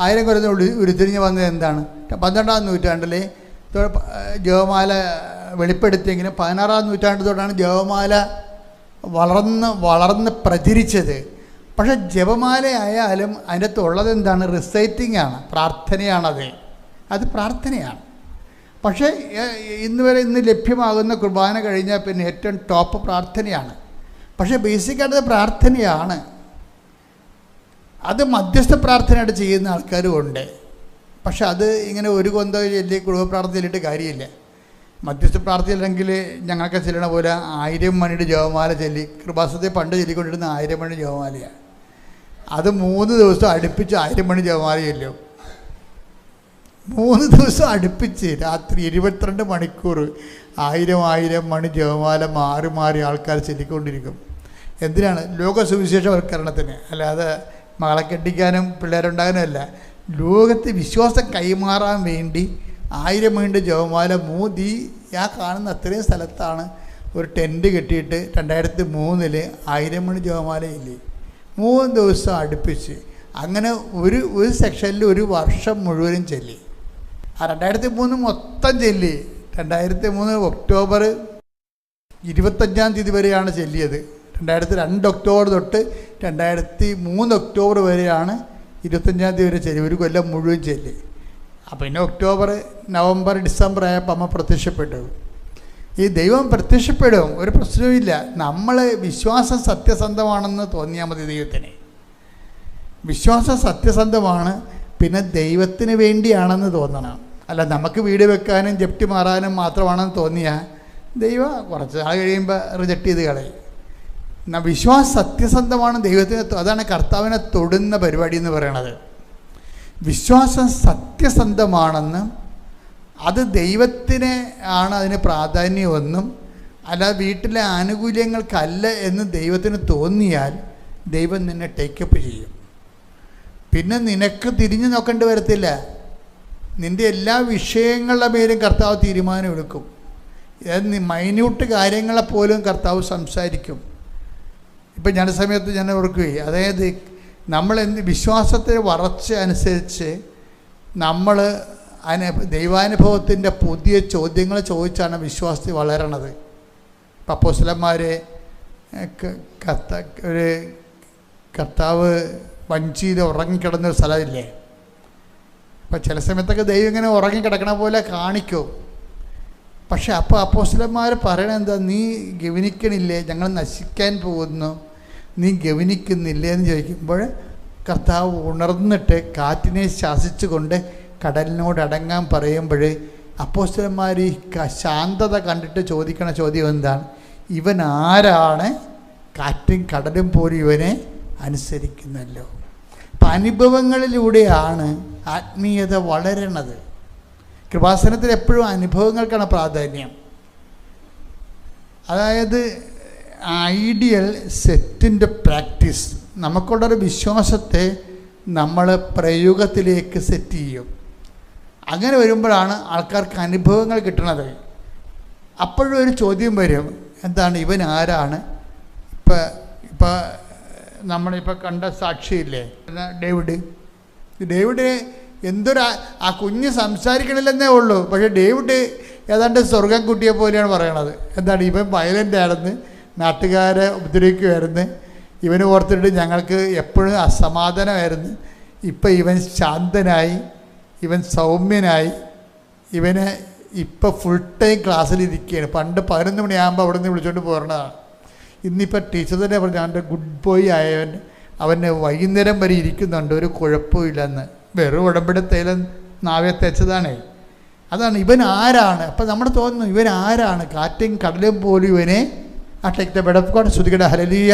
1000 കൊല്ലം ഉരുത്തിരിഞ്ഞ് വന്നത് എന്താണ്? 12-ാം നൂറ്റാണ്ടിൽ ജപമാല വെളിപ്പെടുത്തിയെങ്കിലും 16-ാം നൂറ്റാണ്ട് തൊട്ടാണ് ജപമാല വളർന്ന് പ്രചരിച്ചത്. പക്ഷെ ജപമാല ആയാലും അതിൻ്റെ അകത്തുള്ളത് എന്താണ്? റിസൈറ്റിംഗ് ആണ്, പ്രാർത്ഥനയാണത്. അത് പ്രാർത്ഥനയാണ്. പക്ഷേ ഇന്ന് ലഭ്യമാകുന്ന കുർബാന കഴിഞ്ഞാൽ പിന്നെ ഏറ്റവും ടോപ്പ് പ്രാർത്ഥനയാണ്. പക്ഷേ ബേസിക്കായിട്ട് പ്രാർത്ഥനയാണ്. അത് മധ്യസ്ഥ പ്രാർത്ഥനയായിട്ട് ചെയ്യുന്ന ആൾക്കാരും ഉണ്ട്. പക്ഷെ അത് ഇങ്ങനെ ഒരു കൊന്തോ ചൊല്ലി കുടുംബ പ്രാർത്ഥന ചൊല്ലിയിട്ട് കാര്യമില്ല. മധ്യസ്ഥ പ്രാർത്ഥനയില്ലെങ്കിൽ ഞങ്ങൾക്ക് ചെല്ലണ പോലെ 1000 മണിയുടെ ജപമാല ചൊല്ലി, കൃപാസനത്തെ പണ്ട് ചൊല്ലിക്കൊണ്ടിരുന്ന 1000 മണി ജപമാലയാണ്. അത് 3 ദിവസം അടുപ്പിച്ച് 1000 മണി ജപമാല ചൊല്ലും. 3 ദിവസം അടുപ്പിച്ച് രാത്രി 22 മണിക്കൂർ 1000 മണി ജപമാല മാറി മാറി ആൾക്കാർ ചൊല്ലിക്കൊണ്ടിരിക്കും. എന്തിനാണ്? ലോക സുവിശേഷവൽക്കരണത്തിന്, അല്ലാതെ മകളെ കെട്ടിക്കാനും പിള്ളേരുണ്ടാകാനും അല്ല. ലോകത്തെ വിശ്വാസം കൈമാറാൻ വേണ്ടി 1000 മണിയുടെ ജപമാല ആ കാണുന്ന അത്രയും സ്ഥലത്താണ് ഒരു ടെൻറ്റ് കെട്ടിയിട്ട് 2003 1000 മണി ജപമാലയില്ലേ, 3 ദിവസം അടുപ്പിച്ച്. അങ്ങനെ ഒരു സെക്ഷനിൽ ഒരു വർഷം മുഴുവനും ചൊല്ലി. ആ 2003 മൊത്തം ചൊല്ലി. 2003 ഒക്ടോബർ 25-ാം തീയതി വരെയാണ് ചൊല്ലിയത്. 2002 ഒക്ടോബർ തൊട്ട് 2003 ഒക്ടോബർ വരെയാണ് 25-ാം തീയതി വരെ ചൊല്ലി. ഒരു കൊല്ലം മുഴുവൻ ചൊല്ലി. അപ്പം പിന്നെ ഒക്ടോബർ, നവംബർ, ഡിസംബർ ആയപ്പോൾ അമ്മ പ്രത്യക്ഷപ്പെട്ടു. ഈ ദൈവം പ്രത്യക്ഷപ്പെടും, ഒരു പ്രശ്നവുമില്ല. നമ്മൾ വിശ്വാസം സത്യസന്ധമാണെന്ന് തോന്നിയാൽ മതി. ദൈവത്തിന് വിശ്വാസം സത്യസന്ധമാണ്, പിന്നെ ദൈവത്തിന് വേണ്ടിയാണെന്ന് തോന്നണം. അല്ല നമുക്ക് വീട് വെക്കാനും ജപ്തി മാറാനും മാത്രമാണെന്ന് തോന്നിയാൽ ദൈവം കുറച്ച് നാൾ കഴിയുമ്പോൾ റിജക്റ്റ് ചെയ്ത് കളയും. വിശ്വാസം സത്യസന്ധമാണ്, ദൈവത്തിന് അതാണ് കർത്താവിനെ തൊടുന്ന പരിപാടി എന്ന് പറയണത്. വിശ്വാസം സത്യസന്ധമാണെന്നും അത് ദൈവത്തിന് ആണ് അതിന് പ്രാധാന്യമെന്നും അല്ലാതെ വീട്ടിലെ ആനുകൂല്യങ്ങൾക്കല്ല എന്ന് ദൈവത്തിന് തോന്നിയാൽ ദൈവം നിന്നെ ടേക്കപ്പ് ചെയ്യും. പിന്നെ നിനക്ക് തിരിഞ്ഞു നോക്കേണ്ടി വരത്തില്ല. നിൻ്റെ എല്ലാ വിഷയങ്ങളുടെ പേരും കർത്താവ് തീരുമാനം എടുക്കും. മൈന്യൂട്ട് കാര്യങ്ങളെപ്പോലും കർത്താവ് സംസാരിക്കും. ഇപ്പം ഞാൻ സമയത്ത് ഞാൻ ഓർക്കുകയും, അതായത് നമ്മൾ വിശ്വാസത്തെ വളർച്ച അനുസരിച്ച് നമ്മൾ ദൈവാനുഭവത്തിൻ്റെ പുതിയ ചോദ്യങ്ങൾ ചോദിച്ചാണ് വിശ്വാസത്തിൽ വളരണത്. ഇപ്പം അപ്പോസ്തലന്മാരെ ഒരു കർത്താവ് വഞ്ചിയിൽ ഉറങ്ങിക്കിടന്നൊരു സ്ഥലമില്ലേ, അപ്പം ചില സമയത്തൊക്കെ ദൈവം ഇങ്ങനെ ഉറങ്ങിക്കിടക്കണ പോലെ കാണിക്കും. പക്ഷെ അപ്പോൾ അപ്പോസ്തലന്മാർ പറയണത് എന്താ? നീ ഗവനിക്കണില്ലേ, ഞങ്ങൾ നശിക്കാൻ പോകുന്നു, നീ ഗവനിക്കുന്നില്ലേ എന്ന് ചോദിക്കുമ്പോൾ കർത്താവ് ഉണർന്നിട്ട് കാറ്റിനെ ശാസിച്ചുകൊണ്ട് കടലിനോട് അടങ്ങാൻ പറയുമ്പോൾ അപ്പോസ്തലന്മാർ ഈ ശാന്തത കണ്ടിട്ട് ചോദിക്കണ ചോദ്യം എന്താണ്? ഇവൻ ആരാണ് കാറ്റും കടലും പോലും ഇവനെ അനുസരിക്കുന്നല്ലോ. അപ്പം അനുഭവങ്ങളിലൂടെയാണ് ആത്മീയത വളരണത്. കൃപാസനത്തിൽ എപ്പോഴും അനുഭവങ്ങൾക്കാണ് പ്രാധാന്യം. അതായത് ഐഡിയൽ സെറ്റിൻ്റെ പ്രാക്ടീസ്, നമുക്കുള്ളൊരു വിശ്വാസത്തെ നമ്മൾ പ്രയോഗത്തിലേക്ക് സെറ്റ് ചെയ്യും. അങ്ങനെ വരുമ്പോഴാണ് ആൾക്കാർക്ക് അനുഭവങ്ങൾ കിട്ടണത്. അപ്പോഴും ഒരു ചോദ്യം വരും, എന്താണ് ഇവൻ ആരാണ്? ഇപ്പം നമ്മളിപ്പോൾ കണ്ട സാക്ഷിയില്ലേ ഡേവിഡ് ആ കുഞ്ഞ് സംസാരിക്കണില്ലെന്നേ ഉള്ളൂ, പക്ഷേ ഡേവിഡ് ഏതാണ്ട് സ്വർഗം കുട്ടിയെ പോലെയാണ് പറയണത്. എന്താണ് ഇവൻ വയലൻ്റ് ആണെന്ന്, നാട്ടുകാരെ ഉപദ്രവിക്കുമായിരുന്നു, ഇവന് ഓർത്തിട്ട് ഞങ്ങൾക്ക് എപ്പോഴും അസമാധാനമായിരുന്നു. ഇപ്പം ഇവൻ ശാന്തനായി, ഇവൻ സൗമ്യനായി, ഇവന് ഇപ്പം ഫുൾ ടൈം ക്ലാസ്സിലിരിക്കുകയാണ്. പണ്ട് 11 മണിയാകുമ്പോൾ അവിടെ നിന്ന് വിളിച്ചുകൊണ്ട് പോരണതാണ്. ഇന്നിപ്പോൾ ടീച്ചർ തന്നെ പറഞ്ഞു അവൻ്റെ ഗുഡ് ബോയ് ആയവൻ അവന് വൈകുന്നേരം വരെ ഇരിക്കുന്നുണ്ട്, ഒരു കുഴപ്പമില്ലെന്ന്. വെറും ഉടമ്പടിത്തേലും നാവെ തെച്ചതാണേ. അതാണ് ഇവൻ ആരാണ്. അപ്പം നമ്മൾ തോന്നുന്നു ഇവൻ ആരാണ്? കാറ്റും കടലും പോലും ഇവനെ അട്ടേക്ക് ബെടപ്പാട് ശ്രുതികട ഹല്ലേലൂയ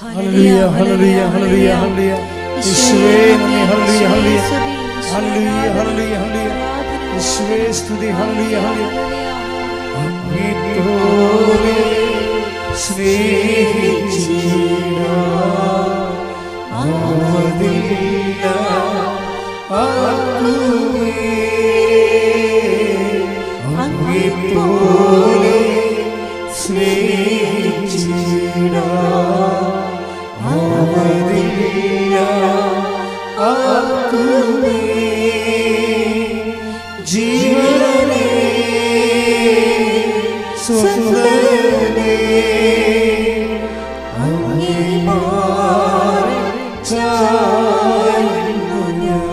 ഹല്ലേലൂയ ഹല്ലേലൂയ ഹല്ലേലൂയ ഹല്ലേലൂയ യേശുവേ നന്ദി ഹല്ലേലൂയ ഹല്ലേലൂയ ഹല്ലേലൂയ ഹല്ലേലൂയ ഹല്ലേലൂയ യേശുവേ സ്തുതി ഹല്ലേലൂയ ഹല്ലേലൂയ അങ്ങേപ്പോലെ സ്നേഹിച്ചിടാൻ ആവതില്ല ആർക്കുമേ. അങ്ങേപ്പോലെ സ്നേഹിച്ചിടാൻ ആവതില്ല ആർക്കുമേ. ജീവനേ സ്വന്തമേ അങ്ങേ മാറിൽ ചായുന്നു ഞാൻ.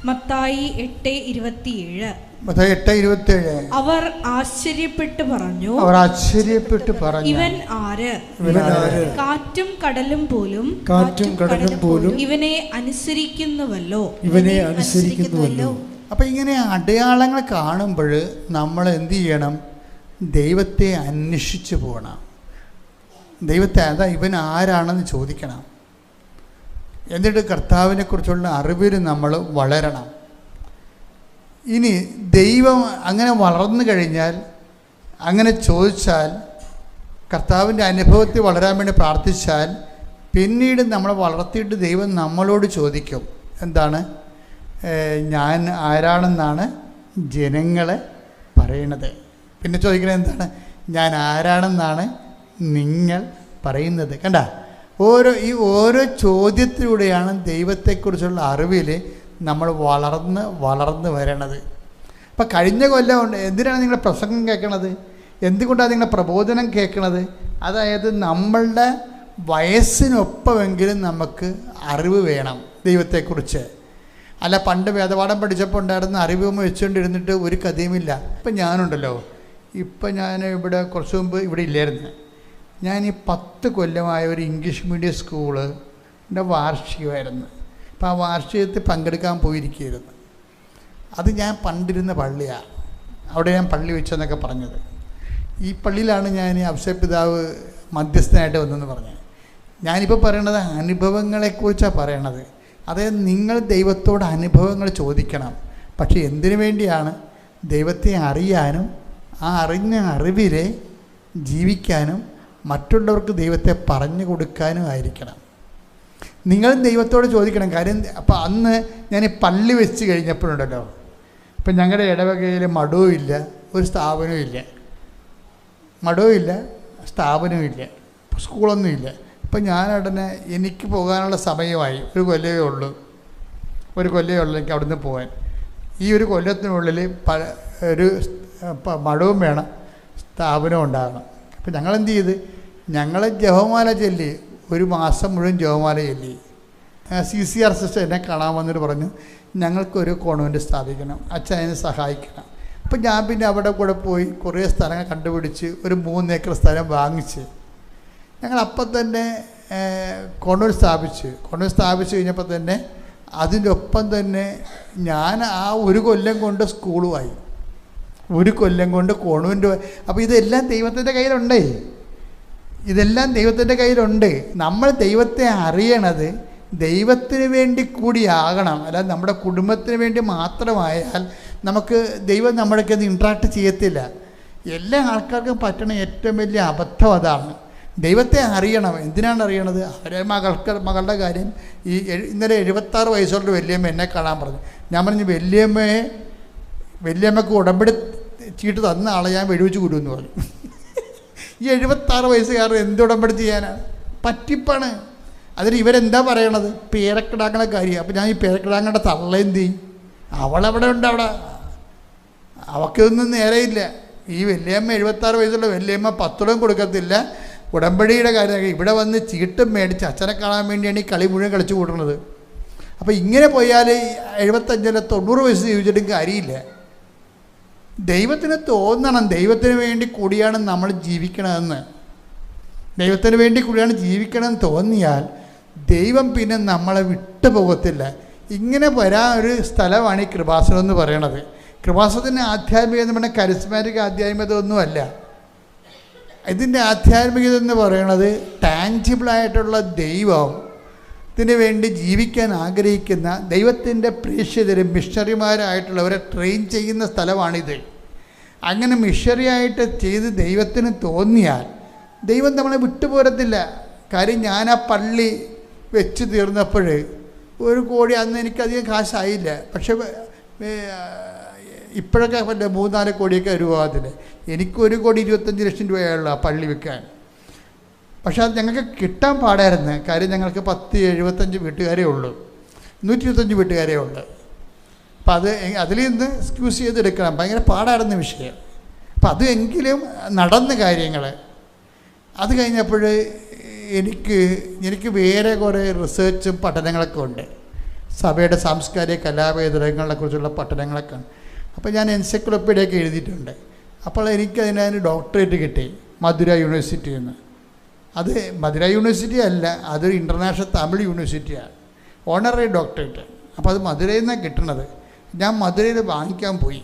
മത്തായി 8:27. മത്തായി 8:27. അവർ ആശ്ചര്യപ്പെട്ട് പറഞ്ഞു, ഇവൻ ആര്? ഇവനാര്? കാറ്റും കടലും പോലും ഇവനെ അനുസരിക്കുന്നുവല്ലോ. അപ്പം ഇങ്ങനെ അടയാളങ്ങൾ കാണുമ്പോൾ നമ്മൾ എന്ത് ചെയ്യണം? ദൈവത്തെ അന്വേഷിച്ച് പോകണം. ദൈവത്തെ ഇവൻ ആരാണെന്ന് ചോദിക്കണം. എന്നിട്ട് കർത്താവിനെ കുറിച്ചുള്ള അറിവിൽ നമ്മൾ വളരണം. ഇനി ദൈവം അങ്ങനെ വളർന്നു കഴിഞ്ഞാൽ, അങ്ങനെ ചോദിച്ചാൽ, കർത്താവിൻ്റെ അനുഭവത്തിൽ വളരാൻ വേണ്ടി പ്രാർത്ഥിച്ചാൽ, പിന്നീട് നമ്മളെ വളർത്തിയിട്ട് ദൈവം നമ്മളോട് ചോദിക്കും, എന്താണ്? ഞാൻ ആരാണെന്നാണ് ജനങ്ങളെ പറയണത്. പിന്നെ ചോദിക്കുന്നത് എന്താണ്? ഞാൻ ആരാണെന്നാണ് നിങ്ങൾ പറയുന്നത്. കണ്ട, ഓരോ ചോദ്യത്തിലൂടെയാണ് ദൈവത്തെക്കുറിച്ചുള്ള അറിവിൽ നമ്മൾ വളർന്ന് വരണത്. അപ്പം കഴിഞ്ഞ കൊല്ലം ഉണ്ട് എന്തിനാണ് നിങ്ങളുടെ പ്രസംഗം കേൾക്കണത്? എന്തുകൊണ്ടാണ് നിങ്ങളുടെ പ്രബോധനം കേൾക്കണത്? അതായത് നമ്മളുടെ വയസ്സിനൊപ്പമെങ്കിലും നമുക്ക് അറിവ് വേണം ദൈവത്തെക്കുറിച്ച്. അല്ല, പണ്ട് വേദപാഠം പഠിച്ചപ്പോൾ ഉണ്ടായിരുന്ന അറിവ് വെച്ചുകൊണ്ടിരുന്നിട്ട് ഒരു കഥയുമില്ല. ഇപ്പം ഞാനുണ്ടല്ലോ, ഇപ്പം ഞാൻ ഇവിടെ കുറച്ച് മുമ്പ് ഇവിടെ ഇല്ലായിരുന്നു. ഞാൻ ഈ 10 കൊല്ലമായ ഒരു ഇംഗ്ലീഷ് മീഡിയം സ്കൂളിൻ്റെ വാർഷികമായിരുന്നു. അപ്പോൾ ആ വാർഷികത്തിൽ പങ്കെടുക്കാൻ പോയിരിക്കുകയായിരുന്നു. അത് ഞാൻ പണ്ടിരുന്ന പള്ളിയാണ്. അവിടെ ഞാൻ പള്ളി വെച്ചെന്നൊക്കെ പറഞ്ഞത്. ഈ പള്ളിയിലാണ് ഞാൻ അഭിഷേകപിതാവ് മധ്യസ്ഥനായിട്ട് വന്നെന്ന് പറഞ്ഞത്. ഞാനിപ്പോൾ പറയണത് അനുഭവങ്ങളെക്കുറിച്ചാണ് പറയണത്. അതായത് നിങ്ങൾ ദൈവത്തോട് അനുഭവങ്ങൾ ചോദിക്കണം. പക്ഷേ എന്തിനു വേണ്ടിയാണ്? ദൈവത്തെ അറിയാനും ആ അറിഞ്ഞ അറിവിലെ ജീവിക്കാനും മറ്റുള്ളവർക്ക് ദൈവത്തെ പറഞ്ഞു കൊടുക്കാനും ആയിരിക്കണം. നിങ്ങൾ ദൈവത്തോട് ചോദിക്കണം. കാര്യം അപ്പോൾ അന്ന് ഞാൻ ഈ പള്ളി വെച്ച് കഴിഞ്ഞപ്പോഴുണ്ടല്ലോ, ഇപ്പം ഞങ്ങളുടെ ഇടവകയിൽ മഠവുമില്ല, ഒരു സ്ഥാപനവും ഇല്ല, സ്ഥാപനവുമില്ല, സ്കൂളൊന്നുമില്ല. അപ്പം ഞാൻ ഉടനെ എനിക്ക് പോകാനുള്ള സമയമായി. ഒരു കൊല്ലമേ ഉള്ളൂ എനിക്ക് അവിടുന്ന് പോകാൻ. ഈ ഒരു കൊല്ലത്തിനുള്ളിൽ ഒരു മഠവും വേണം, സ്ഥാപനവും ഉണ്ടാകണം. അപ്പം ഞങ്ങളെന്ത് ചെയ്ത്, ഞങ്ങൾ ജപമാല ചൊല്ലി, ഒരു മാസം മുഴുവൻ ജപമാല ചൊല്ലി. CCR സിസ്റ്റർ എന്നെ കാണാൻ വന്നിട്ട് പറഞ്ഞു, ഞങ്ങൾക്കൊരു കോൺവെൻറ്റ് സ്ഥാപിക്കണം, അച്ഛൻ അതിനെ സഹായിക്കണം. അപ്പം ഞാൻ പിന്നെ അവിടെ കൂടെ പോയി കുറേ സ്ഥലങ്ങൾ കണ്ടുപിടിച്ച് ഒരു 3 ഏക്കർ സ്ഥലം വാങ്ങിച്ച് ഞങ്ങളപ്പം തന്നെ കോൺവെൻറ്റ് സ്ഥാപിച്ച് കഴിഞ്ഞപ്പോൾ തന്നെ അതിൻ്റെ ഒപ്പം തന്നെ ഞാൻ ആ ഒരു കൊല്ലം കൊണ്ട് സ്കൂളുമായി, ഒരു കൊല്ലം കൊണ്ട് കോൺവെൻറ്റ്. അപ്പോൾ ഇതെല്ലാം ദൈവത്തിൻ്റെ കയ്യിലുണ്ട്. നമ്മൾ ദൈവത്തെ അറിയണത് ദൈവത്തിന് വേണ്ടി കൂടിയാകണം. അല്ലാതെ നമ്മുടെ കുടുംബത്തിന് വേണ്ടി മാത്രമായാൽ നമുക്ക് ദൈവം നമ്മളൊക്കെ ഇൻട്രാക്ട് ചെയ്യത്തില്ല. എല്ലാ ആൾക്കാർക്കും പറ്റണ ഏറ്റവും വലിയ അബദ്ധം അതാണ്. ദൈവത്തെ അറിയണം. എന്തിനാണ് അറിയണത്? അവരെ മകളുടെ കാര്യം. ഇന്നലെ 76 വയസ്സുള്ള വല്യമ്മ എന്നെ കാണാൻ പറഞ്ഞു. ഞാൻ പറഞ്ഞു, വല്യമ്മക്ക് ഉടമ്പടി ചീട്ട് തന്ന ആളെ ഞാൻ വെടിവെച്ച് കൊല്ലുമെന്ന് പറഞ്ഞു. ഈ 76 വയസ്സുകാരൻ എന്ത് ഉടമ്പടി ചെയ്യാനാണ്? പറ്റിപ്പാണ്. അതിന് ഇവരെന്താ പറയണത്? പേരക്കിടാങ്ങളുടെ കാര്യം. അപ്പം ഞാൻ ഈ പേരക്കിടാങ്ങളുടെ തള്ളേന്ത് ചെയ്യും? അവളവിടെ ഉണ്ട്. അവൾക്കൊന്നും നേരെയില്ല. ഈ വല്യമ്മ 76 വയസ്സുള്ള വല്യമ്മ 10 കൊടുക്കത്തില്ല. ഉടമ്പടിയുടെ കാര്യം ഇവിടെ വന്ന് ചീട്ടും മേടിച്ച് അച്ഛനെ കാണാൻ വേണ്ടിയാണ് ഈ കളി മുഴുവൻ കളിച്ചു കൂട്ടുന്നത്. അപ്പോൾ ഇങ്ങനെ പോയാൽ 75 90 വയസ്സ് ജീവിച്ചിട്ടും കാര്യമില്ല. ദൈവത്തിന് തോന്നണം, ദൈവത്തിന് വേണ്ടി കൂടിയാണ് നമ്മൾ ജീവിക്കണമെന്ന്. ദൈവത്തിന് വേണ്ടി കൂടിയാണ് ജീവിക്കണമെന്ന് തോന്നിയാൽ ദൈവം പിന്നെ നമ്മളെ വിട്ടു പോകത്തില്ല. ഇങ്ങനെ വരാൻ ഒരു സ്ഥലമാണ് ഈ കൃപാസനം എന്ന് പറയണത്. കൃപാസനത്തിൻ്റെ ആധ്യാത്മികത എന്ന് പറഞ്ഞാൽ കരിസ്മാറ്റിക് ആധ്യാത്മികത ഒന്നുമല്ല. ഇതിൻ്റെ ആധ്യാത്മികത എന്ന് പറയുന്നത് ടാഞ്ചിബിളായിട്ടുള്ള ദൈവത്തിന് വേണ്ടി ജീവിക്കാൻ ആഗ്രഹിക്കുന്ന ദൈവത്തിൻ്റെ പ്രേക്ഷിതരും മിഷണറിമാരായിട്ടുള്ളവരെ ട്രെയിൻ ചെയ്യുന്ന സ്ഥലമാണിത്. അങ്ങനെ മിഷറിയായിട്ട് ചെയ്ത് ദൈവത്തിന് തോന്നിയാൽ ദൈവം നമ്മളെ വിട്ടുപോരത്തില്ല. കാര്യം ഞാൻ ആ പള്ളി വെച്ച് തീർന്നപ്പോൾ 1 കോടി, അന്ന് എനിക്കധികം കാശായില്ല, പക്ഷേ ഇപ്പോഴൊക്കെ 3-4 കോടിയൊക്കെ രൂപ അതിൽ. എനിക്ക് 1,25,00,000 രൂപയുള്ള ആ പള്ളി വെക്കാൻ. പക്ഷെ അത് ഞങ്ങൾക്ക് കിട്ടാൻ പാടായിരുന്നു. കാര്യം ഞങ്ങൾക്ക് 10-75 വീട്ടുകാരേ ഉള്ളൂ, 125 വീട്ടുകാരേ ഉള്ളൂ. അപ്പം അതിൽ നിന്ന് എക്സ്ക്യൂസ് ചെയ്തെടുക്കണം, ഭയങ്കര പാടായിരുന്ന വിഷയം. അപ്പം അത് എങ്കിലും നടന്ന കാര്യങ്ങൾ. അത് കഴിഞ്ഞപ്പോൾ എനിക്ക് വേറെ കുറേ റിസേർച്ചും പഠനങ്ങളൊക്കെ ഉണ്ട്. സഭയുടെ സാംസ്കാരിക കലാപേതരങ്ങളെക്കുറിച്ചുള്ള പഠനങ്ങളൊക്കെ ഉണ്ട്. അപ്പോൾ ഞാൻ എൻസൈക്ലോപ്പീഡിയൊക്കെ എഴുതിയിട്ടുണ്ട്. അപ്പോൾ എനിക്കതിന് ഡോക്ടറേറ്റ് കിട്ടി മധുര യൂണിവേഴ്സിറ്റിയിൽ നിന്ന്. അത് മധുര യൂണിവേഴ്സിറ്റി അല്ല, അതൊരു ഇൻ്റർനാഷണൽ തമിഴ് യൂണിവേഴ്സിറ്റിയാണ്, ഓണററി ഡോക്ടറേറ്റ്. അപ്പോൾ അത് മധുരയിൽ നിന്നാണ് കിട്ടുന്നത്. ഞാൻ മധുരയിൽ വാങ്ങിക്കാൻ പോയി.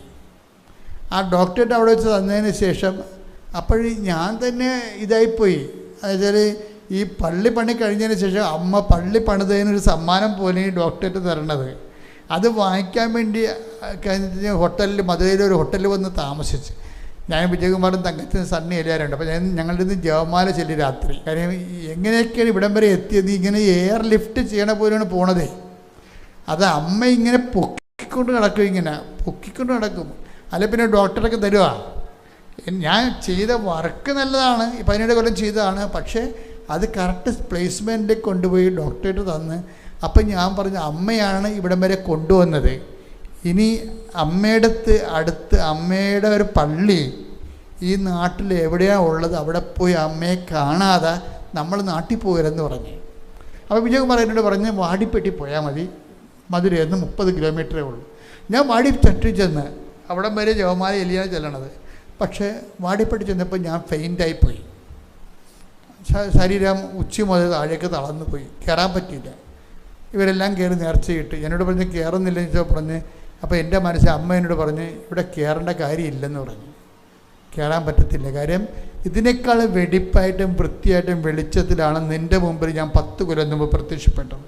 ആ ഡോക്ടറേറ്റ് അവിടെ വെച്ച് തന്നതിന് ശേഷം അപ്പോൾ ഞാൻ തന്നെ ഇതായിപ്പോയി. അതായത് ഈ പള്ളി പണി കഴിഞ്ഞതിന് ശേഷം അമ്മ പള്ളി പണിതതിനൊരു സമ്മാനം പോലെ ഈ ഡോക്ടറേറ്റ് തരണത്. അത് വാങ്ങിക്കാൻ വേണ്ടി കഴിഞ്ഞ ഹോട്ടലിൽ, മധുരയിലൊരു ഹോട്ടലിൽ വന്ന് താമസിച്ച്. ഞാൻ വിജയകുമാറും തങ്കച്ചനും സണ്ണി എല്ലാവരുണ്ട്. അപ്പോൾ ഞങ്ങളുടെ നിന്ന് ജവമാല ചൊല്ലി രാത്രി. കാര്യം എങ്ങനെയൊക്കെയാണ് ഇവിടം വരെ എത്തിയത്? ഇങ്ങനെ എയർ ലിഫ്റ്റ് ചെയ്യണ പോലെയാണ് പോണതേ. അത് അമ്മ ഇങ്ങനെ പൊക്കിക്കൊണ്ട് നടക്കും, ഇങ്ങനെ പൊക്കിക്കൊണ്ട് നടക്കും. അല്ലെ പിന്നെ ഡോക്ടറൊക്കെ തരുക. ഞാൻ ചെയ്ത വർക്ക് നല്ലതാണ്, 17 കൊല്ലം ചെയ്തതാണ്. പക്ഷേ അത് കറക്റ്റ് പ്ലേസ്മെൻറ്റിൽ കൊണ്ടുപോയി ഡോക്ടറേറ്റ് തന്ന്. അപ്പം ഞാൻ പറഞ്ഞു, അമ്മയാണ് ഇവിടം വരെ കൊണ്ടുവന്നത്. ഇനി അടുത്ത് അമ്മയുടെ ഒരു പള്ളി ഈ നാട്ടിൽ എവിടെയാണ് ഉള്ളത്, അവിടെ പോയി അമ്മയെ കാണാതെ നമ്മൾ നാട്ടിൽ പോകരുതെന്ന് പറഞ്ഞു. അപ്പോൾ വിജയകുമാർ എന്നോട് പറഞ്ഞ് വാടിപ്പെട്ടി പോയാൽ മതി, മധുരയിൽ നിന്ന് 30 കിലോമീറ്ററേ ഉള്ളൂ. ഞാൻ വാടിപ്പെട്ടി ചെന്ന് അവിടം വരെ ജവമാല എലിയാണ് ചെല്ലണത്. പക്ഷേ വാടിപ്പെട്ടി ചെന്നപ്പോൾ ഞാൻ ഫെയിൻ്റായിപ്പോയി. ശരീരം ഉച്ചി മുതൽ താഴേക്ക് തളർന്നു പോയി, കയറാൻ പറ്റിയില്ല. ഇവരെല്ലാം കയറി നേർച്ചയിട്ട് എന്നോട് പറഞ്ഞ് കയറുന്നില്ലെന്ന് വെച്ചാൽ പറഞ്ഞ്. അപ്പോൾ എൻ്റെ മനസ്സിൽ അമ്മ എന്നോട് പറഞ്ഞ് ഇവിടെ കയറേണ്ട കാര്യമില്ലെന്ന് പറഞ്ഞു. കയറാൻ പറ്റത്തില്ല, കാര്യം ഇതിനേക്കാൾ വെടിപ്പായിട്ടും വൃത്തിയായിട്ടും വെളിച്ചത്തിലാണ് നിൻ്റെ മുമ്പിൽ ഞാൻ 10 കൊല്ലം മുമ്പ് പ്രത്യക്ഷപ്പെട്ടത്.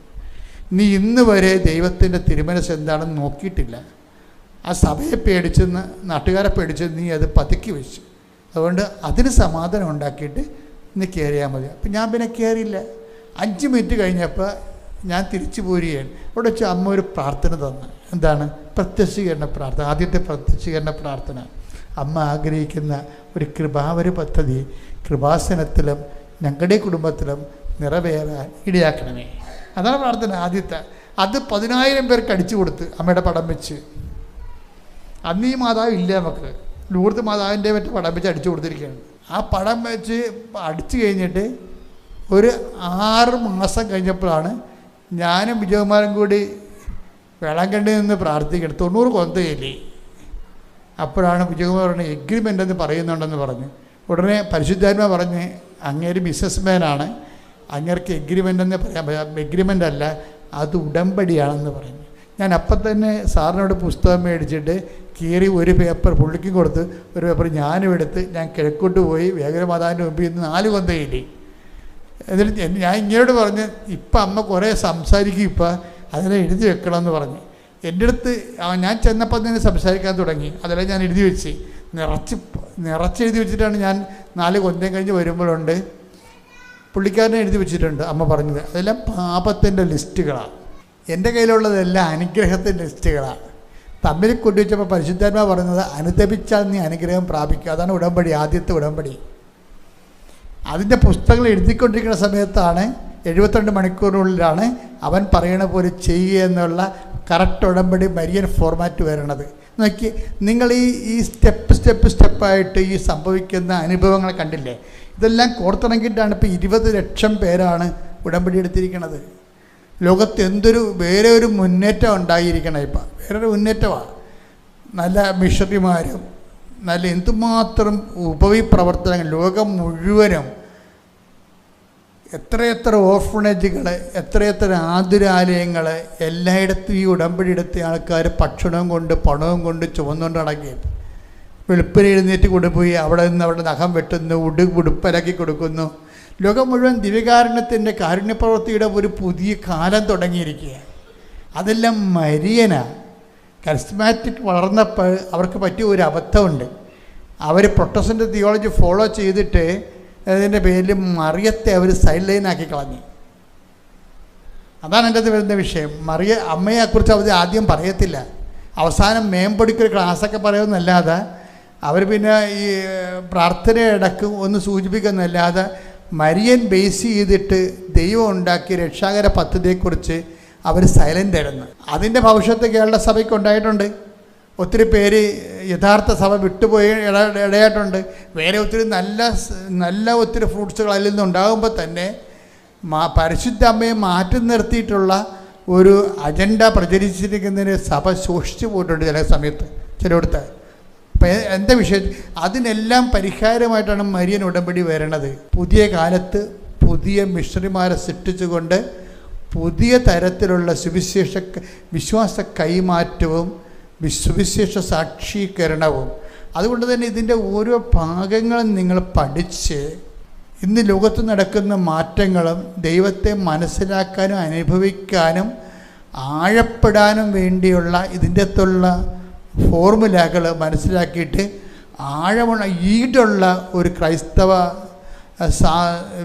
നീ ഇന്ന് വരെ ദൈവത്തിൻ്റെ തിരുമനസ് എന്താണെന്ന് നോക്കിയിട്ടില്ല. ആ സഭയെ പേടിച്ച്, നാട്ടുകാരെ പേടിച്ച് നീ അത് പതുക്കി വെച്ചു. അതുകൊണ്ട് അതിന് സമാധാനം ഉണ്ടാക്കിയിട്ട് നീ കയറിയാൽ മതി. അപ്പം ഞാൻ പിന്നെ കയറിയില്ല. 5 മിനിറ്റ് കഴിഞ്ഞപ്പോൾ ഞാൻ തിരിച്ചു പോരുകയാണ്. അവിടെ വെച്ച് അമ്മ ഒരു പ്രാർത്ഥന തന്നു. എന്താണ്? പ്രത്യക്ഷീകരണ പ്രാർത്ഥന. ആദ്യത്തെ പ്രത്യക്ഷീകരണ പ്രാർത്ഥന. അമ്മ ആഗ്രഹിക്കുന്ന ഒരു കൃപാവര പദ്ധതി കൃപാസനത്തിലും ഞങ്ങളുടെ കുടുംബത്തിലും നിറവേറാൻ ഇടയാക്കണമേ. അതാണ് പ്രാർത്ഥന ആദ്യത്തെ. അത് 10,000 പേർക്ക് അടിച്ചു കൊടുത്ത് അമ്മയുടെ പടം വെച്ച്. അന്ന് ഈ മാതാവ് ഇല്ല, നമുക്ക് ലൂർദ് മാതാവിൻ്റെ മറ്റേ പടം വെച്ച് അടിച്ചു കൊടുത്തിരിക്കുകയാണ്. ആ പടം വെച്ച് അടിച്ചു കഴിഞ്ഞിട്ട് ഒരു 6 മാസം കഴിഞ്ഞപ്പോഴാണ് ഞാനും വിജയകുമാരും കൂടി വേളാങ്കണ്ണിയിൽ നിന്ന് പ്രാർത്ഥിക്കണം. 90 കൊന്തയില്ലേ. അപ്പോഴാണ് വിജയകുമാർ പറഞ്ഞ് എഗ്രിമെൻ്റ് എന്ന് പറയുന്നുണ്ടെന്ന് പറഞ്ഞു. ഉടനെ പരിശുദ്ധാത്മ പറഞ്ഞ് അങ്ങേര് ബിസിനസ്മാനാണ്, അങ്ങേർക്ക് എഗ്രിമെൻ്റ് എന്ന് പറയാൻ പറ്റില്ല, എഗ്രിമെൻ്റ് അല്ല, അത് ഉടമ്പടിയാണെന്ന് പറഞ്ഞു. ഞാൻ അപ്പം തന്നെ സാറിനോട് പുസ്തകം മേടിച്ചിട്ട് കീറി ഒരു പേപ്പർ പുള്ളിക്ക് കൊടുത്ത് ഒരു പേപ്പർ ഞാനും എടുത്ത് ഞാൻ കിഴക്കോട്ട് പോയി വേഗമാതാവിൻ്റെ മുമ്പിൽ നിന്ന് 4 കൊന്തയില്ലേ. എന്നിട്ട് ഞാൻ ഇങ്ങോട്ട് പറഞ്ഞ് ഇപ്പം അമ്മ കുറേ സംസാരിക്കും, ഇപ്പം അതെല്ലാം എഴുതി വെക്കണമെന്ന് പറഞ്ഞ് എൻ്റെ അടുത്ത് ഞാൻ ചെന്നപ്പോൾ തന്നെ സംസാരിക്കാൻ തുടങ്ങി. അതെല്ലാം ഞാൻ എഴുതി വെച്ച് നിറച്ചെഴുതി വെച്ചിട്ടാണ് ഞാൻ 4 കൊന്തയും കഴിഞ്ഞ് വരുമ്പോഴുണ്ട് പുള്ളിക്കാരനെ എഴുതി വെച്ചിട്ടുണ്ട്. അമ്മ പറഞ്ഞത് അതെല്ലാം പാപത്തിൻ്റെ ലിസ്റ്റുകളാണ്, എൻ്റെ കയ്യിലുള്ളതെല്ലാം അനുഗ്രഹത്തിൻ്റെ ലിസ്റ്റുകളാണ്. തമ്മിൽ കൊണ്ടുവച്ചപ്പോൾ പരിശുദ്ധാത്മാ പറയുന്നത് അനുദപിച്ചാൽ നീ അനുഗ്രഹം പ്രാപിക്കുക. അതാണ് ഉടമ്പടി, ആദ്യത്തെ ഉടമ്പടി. അതിൻ്റെ പുസ്തകങ്ങൾ എഴുതിക്കൊണ്ടിരിക്കുന്ന സമയത്താണ് 72 മണിക്കൂറിനുള്ളിലാണ് അവൻ പറയണ പോലെ ചെയ്യുക എന്നുള്ള കറക്റ്റ് ഉടമ്പടി മരിയൻ ഫോർമാറ്റ് വരണത്. നോക്കി നിങ്ങൾ ഈ സ്റ്റെപ്പായിട്ട് ഈ സംഭവിക്കുന്ന അനുഭവങ്ങൾ കണ്ടില്ലേ? ഇതെല്ലാം കോർത്തിണക്കിയിട്ടാണ് ഇപ്പോൾ 20 ലക്ഷം പേരാണ് ഉടമ്പടി എടുത്തിരിക്കുന്നത്. ലോകത്ത് വേറെ ഒരു മുന്നേറ്റം ഉണ്ടായിരിക്കണം. ഇപ്പം വേറൊരു മുന്നേറ്റമാണ്. നല്ല മിഷണറിമാരും നല്ല എന്തുമാത്രം ഉപവിപ്രവർത്തനങ്ങൾ ലോകം മുഴുവനും, എത്രയെത്ര ഓർഫണേജുകൾ, എത്രയെത്ര ആതുരാലയങ്ങൾ, എല്ലായിടത്തും ഈ ഉടമ്പടി എടുത്ത ആൾക്കാർ ഭക്ഷണവും കൊണ്ട് പണവും കൊണ്ട് ചുമന്നുകൊണ്ട് നടക്കുകയും വെളുപ്പിന് എഴുന്നേറ്റ് കൊണ്ടുപോയി അവിടെ നിന്ന് അവിടെ നഖം വെട്ടുന്നു, ഉടുപ്പലാക്കി കൊടുക്കുന്നു. ലോകം മുഴുവൻ ദിവ്യകാരുണ്യത്തിൻ്റെ കാരുണ്യപ്രവൃത്തിയുടെ ഒരു പുതിയ കാലം തുടങ്ങിയിരിക്കുക. അതെല്ലാം മരിയനാണ്. കരിസ്മാറ്റിക് വളർന്നപ്പോൾ അവർക്ക് പറ്റിയ ഒരു അബദ്ധമുണ്ട്. അവർ പ്രൊട്ടസ്റ്റൻ്റ് തിയോളജി ഫോളോ ചെയ്തിട്ട് അതിൻ്റെ പേരിൽ മറിയത്തെ അവർ സൈഡ് ലൈനാക്കി കളഞ്ഞു. അതാണ് എൻ്റെ അത് വരുന്ന വിഷയം. അമ്മയെക്കുറിച്ച് അവർ ആദ്യം പറയത്തില്ല, അവസാനം മേമ്പൊടിക്കൊരു ക്ലാസ്സൊക്കെ പറയുമെന്നല്ലാതെ അവർ പിന്നെ ഈ പ്രാർത്ഥനയിടക്ക് ഒന്ന് സൂചിപ്പിക്കുന്നല്ലാതെ മരിയൻ ബേസ് ചെയ്തിട്ട് ദൈവം ഉണ്ടാക്കിയ രക്ഷാകര പദ്ധതിയെക്കുറിച്ച് അവർ സൈലൻ്റ് ആയിരുന്നു. അതിൻ്റെ ഭവിഷ്യത്ത് കേരള സഭയ്ക്ക് ഉണ്ടായിട്ടുണ്ട്. ഒത്തിരി പേര് യഥാർത്ഥ സഭ വിട്ടുപോയി ഇടയായിട്ടുണ്ട്. വേറെ ഒത്തിരി നല്ല ഒത്തിരി ഫ്രൂട്ട്സുകൾ അതിൽ നിന്നുണ്ടാകുമ്പോൾ തന്നെ പരിശുദ്ധ അമ്മയെ മാറ്റി നിർത്തിയിട്ടുള്ള ഒരു അജണ്ട പ്രചരിച്ചിരിക്കുന്നതിന് സഭ സൂക്ഷിച്ചു പോയിട്ടുണ്ട് ചില സമയത്ത് ചിലയിടത്ത്. അപ്പം എന്താ വിഷയം? അതിനെല്ലാം പരിഹാരമായിട്ടാണ് മരിയൻ ഉടമ്പടി വരണത്. പുതിയ കാലത്ത് പുതിയ മിഷണറിമാരെ സൃഷ്ടിച്ചുകൊണ്ട് പുതിയ തരത്തിലുള്ള വിശ്വാസ കൈമാറ്റവും സുവിശേഷ സാക്ഷീകരണവും. അതുകൊണ്ട് തന്നെ ഇതിൻ്റെ ഓരോ ഭാഗങ്ങളും നിങ്ങൾ പഠിച്ച് ഇന്ന് ലോകത്ത് നടക്കുന്ന മാറ്റങ്ങളും ദൈവത്തെ മനസ്സിലാക്കാനും അനുഭവിക്കാനും ആഴപ്പെടാനും വേണ്ടിയുള്ള ഇതിൻ്റെ അകത്തുള്ള ഫോർമുലകൾ മനസ്സിലാക്കിയിട്ട് ആഴമുള്ള ഈടുള്ള ഒരു ക്രൈസ്തവ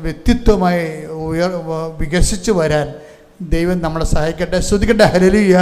വ്യക്തിത്വമായി വികസിച്ചു വരാൻ ദൈവം നമ്മളെ സഹായിക്കട്ടെ. ശ്രദ്ധിക്കട്ടെ. ഹല്ലേലൂയ.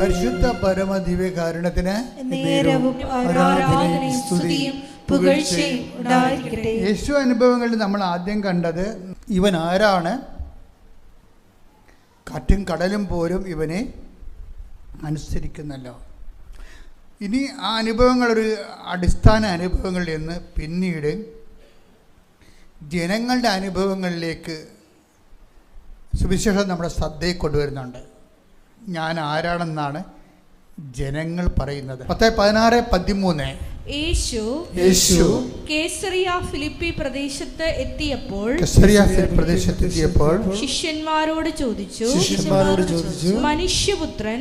പരിശുദ്ധ പരമ ദിവ്യകാരുണ്യത്തിന് യേശു അനുഭവങ്ങളിൽ നമ്മൾ ആദ്യം കണ്ടത് ഇവൻ ആരാണ്? കാറ്റും കടലും പോലും ഇവനെ അനുസരിക്കുന്നല്ലോ. ഇനി ആ അനുഭവങ്ങളൊരു അടിസ്ഥാന അനുഭവങ്ങളിൽ നിന്ന് പിന്നീട് ജനങ്ങളുടെ അനുഭവങ്ങളിലേക്ക് സുവിശേഷം നമ്മുടെ ശ്രദ്ധയിൽ കൊണ്ടുവരുന്നുണ്ട്. ഞാൻ ആരാണെന്നാണ് ജനങ്ങൾ പറയുന്നത്. 10:16-13 യേശു കേസറിയ ഫിലിപ്പി പ്രദേശത്ത് എത്തിയപ്പോൾ ശിഷ്യന്മാരോട് ചോദിച്ചു, മനുഷ്യപുത്രൻ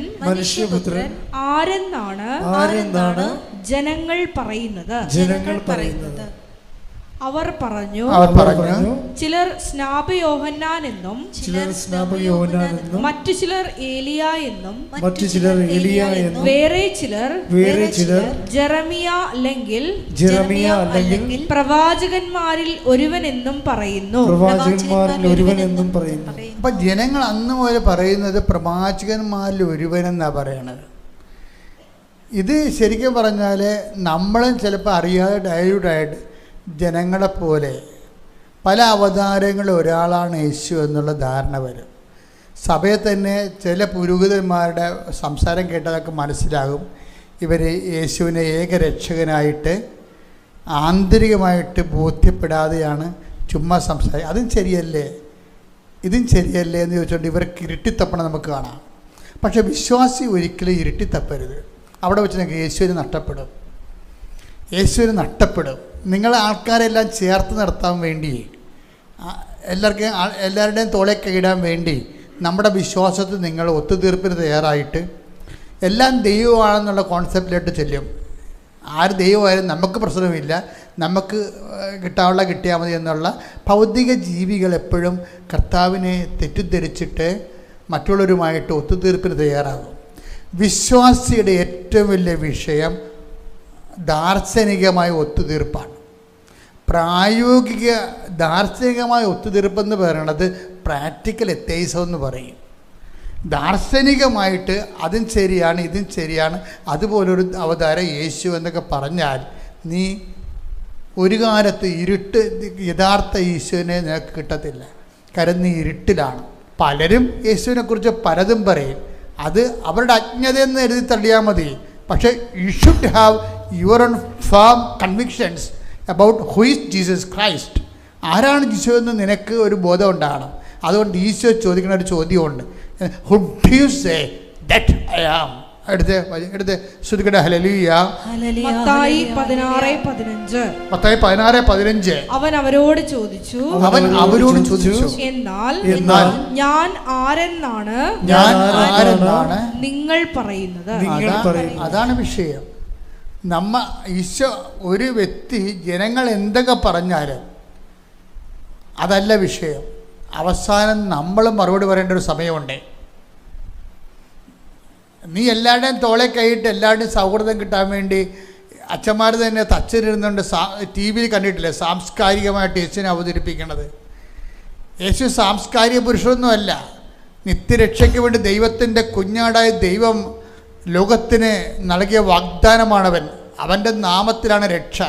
ആരെന്നാണ് ജനങ്ങൾ പറയുന്നത്? അവർ പറഞ്ഞു, ചിലർ സ്നാപയോഹന്നാൻ എന്നും മറ്റു ചിലർ ഏലിയ എന്നും വേറെ ചിലർ ജെറമിയ അല്ലെങ്കിൽ പ്രവാചകന്മാരിൽ ഒരുവനെന്നും പറയുന്നു. അപ്പൊ ജനങ്ങൾ അന്ന് പോലെ പറയുന്നത് പ്രവാചകന്മാരിൽ ഒരുവനെന്നാ പറയണത്. ഇത് ശരിക്കും പറഞ്ഞാൽ നമ്മളും ചിലപ്പോൾ അറിയാതെ ഡയലൂട്ടായിട്ട് ജനങ്ങളെപ്പോലെ പല അവതാരങ്ങളിൽ ഒരാളാണ് യേശു എന്നുള്ള ധാരണ വരും. സഭയെ തന്നെ ചില പുരോഹിതന്മാരുടെ സംസാരം കേട്ടതൊക്കെ മനസ്സിലാകും ഇവർ യേശുവിനെ ഏകരക്ഷകനായിട്ട് ആന്തരികമായിട്ട് ബോധ്യപ്പെടാതെയാണ് ചുമ്മാ സംസാരിക്കുക. ഇതും ശരിയല്ലേ എന്ന് ചോദിച്ചുകൊണ്ട് ഇവർക്ക് ഇരുട്ടിത്തപ്പണം നമുക്ക് കാണാം. പക്ഷേ വിശ്വാസി ഒരിക്കലും ഇരുട്ടിത്തപ്പരുത്. അവിടെ വെച്ച് നിങ്ങൾക്ക് യേശുവിനെ നഷ്ടപ്പെടും. നിങ്ങൾ ആൾക്കാരെല്ലാം ചേർത്ത് നിർത്താൻ വേണ്ടി, എല്ലാവരുടെയും തോളേക്ക് ഇടാൻ വേണ്ടി നമ്മുടെ വിശ്വാസത്തിൽ നിങ്ങൾ ഒത്തുതീർപ്പിന് തയ്യാറായിട്ട് എല്ലാം ദൈവമാണെന്നുള്ള കോൺസെപ്റ്റിലോട്ട് ചെല്ലും. ആര് ദൈവമായാലും നമുക്ക് പ്രശ്നമില്ല, നമുക്ക് കിട്ടിയാൽ മതി എന്നുള്ള ഭൗതിക ജീവികൾ എപ്പോഴും കർത്താവിനെ തെറ്റിദ്ധരിച്ചിട്ട് മറ്റുള്ളവരുമായിട്ട് ഒത്തുതീർപ്പിന് തയ്യാറാകും. വിശ്വാസിയുടെ ഏറ്റവും വലിയ വിഷയം ദാർശനികമായ ഒത്തുതീർപ്പാണ്. പ്രായോഗിക ദാർശനികമായ ഒത്തുതീർപ്പെന്ന് പറയുന്നത് പ്രാക്ടിക്കൽ എത്തൈസം എന്ന് പറയും. ദാർശനികമായിട്ട് അതും ശരിയാണ് ഇതും ശരിയാണ് അതുപോലൊരു അവതാരം യേശു എന്നൊക്കെ പറഞ്ഞാൽ നീ ഒരു കാലത്ത് ഇരുട്ട് യഥാർത്ഥ യേശുവിനെ നിനക്ക് കിട്ടത്തില്ല. കാരണം നീ ഇരുട്ടിലാണ്. പലരും യേശുവിനെക്കുറിച്ച് പലതും പറയും. അത് അവരുടെ അജ്ഞതയെന്ന് എഴുതി തള്ളിയാൽ മതി. പക്ഷേ you should have your own firm convictions about who is Jesus Christ. ആരാണ് ജീസു എന്ന് നിനക്ക് ഒരു ബോധം ഉണ്ടാകണം. അതുകൊണ്ട് ഈശോ ചോദിക്കുന്ന ഒരു ചോദ്യമുണ്ട്, who do you say that I am? എടുത്ത് ശ്രുതികട ഹല്ലേലൂയ. മത്തായി 16:15. മത്തായി 16:15. അവൻ അവരോട് ചോദിച്ചു, എന്നാൽ ഞാൻ ആരെന്നാണ് നിങ്ങൾ പറയുന്നത്? അതാണ് വിഷയം. ഈശോ ഒരു വ്യക്തി ജനങ്ങൾ എന്തൊക്കെ പറഞ്ഞാലും അതല്ല വിഷയം. അവസാനം നമ്മൾ മറുപടി പറയേണ്ട ഒരു സമയമുണ്ട്. നീ എല്ലാവരുടെയും തോളെ കൈയിട്ട് എല്ലാവരുടെയും സൗഹൃദം കിട്ടാൻ വേണ്ടി അച്ഛന്മാർ തന്നെ തച്ചിരുന്നുണ്ട്. ടി വിയിൽ കണ്ടിട്ടില്ലേ സാംസ്കാരികമായിട്ട് യേശുവിനെ അവതരിപ്പിക്കുന്നത്? യേശു സാംസ്കാരിക പുരുഷനൊന്നുമല്ല. നിത്യരക്ഷയ്ക്ക് വേണ്ടി ദൈവത്തിൻ്റെ കുഞ്ഞാടായ ദൈവം ലോകത്തിന് നൽകിയ വാഗ്ദാനമാണവൻ. അവൻ്റെ നാമത്തിലാണ് രക്ഷ.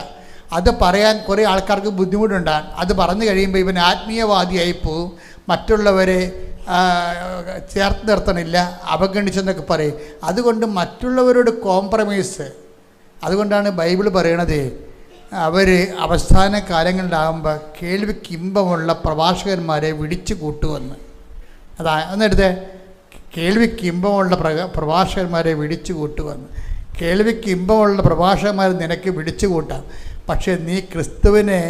അത് പറയാൻ കുറേ ആൾക്കാർക്ക് ബുദ്ധിമുട്ടുണ്ടാകും. അത് പറഞ്ഞു കഴിയുമ്പോൾ ഇവൻ ആത്മീയവാദിയായി പോവും. മറ്റുള്ളവരെ ചേർത്ത് നിർത്തണില്ല, അവഗണിച്ചെന്നൊക്കെ പറയും. അതുകൊണ്ട് മറ്റുള്ളവരോട് കോംപ്രമൈസ്. അതുകൊണ്ടാണ് ബൈബിൾ പറയണത് അവർ അവസാന കാലങ്ങളിലാകുമ്പോൾ കേൾവിക്കിമ്പമുള്ള പ്രഭാഷകന്മാരെ വിളിച്ചു കൂട്ടുമെന്ന്. എന്നെടുത്ത് കേൾവിക്കിമ്പമുള്ള പ്രഭാഷകന്മാരെ വിളിച്ചു കൂട്ടുമെന്ന്. കേൾവിക്കിമ്പമുള്ള പ്രഭാഷകന്മാർ നിനക്ക് വിളിച്ചു കൂട്ടാം. പക്ഷേ നീ ക്രിസ്തുവിനെ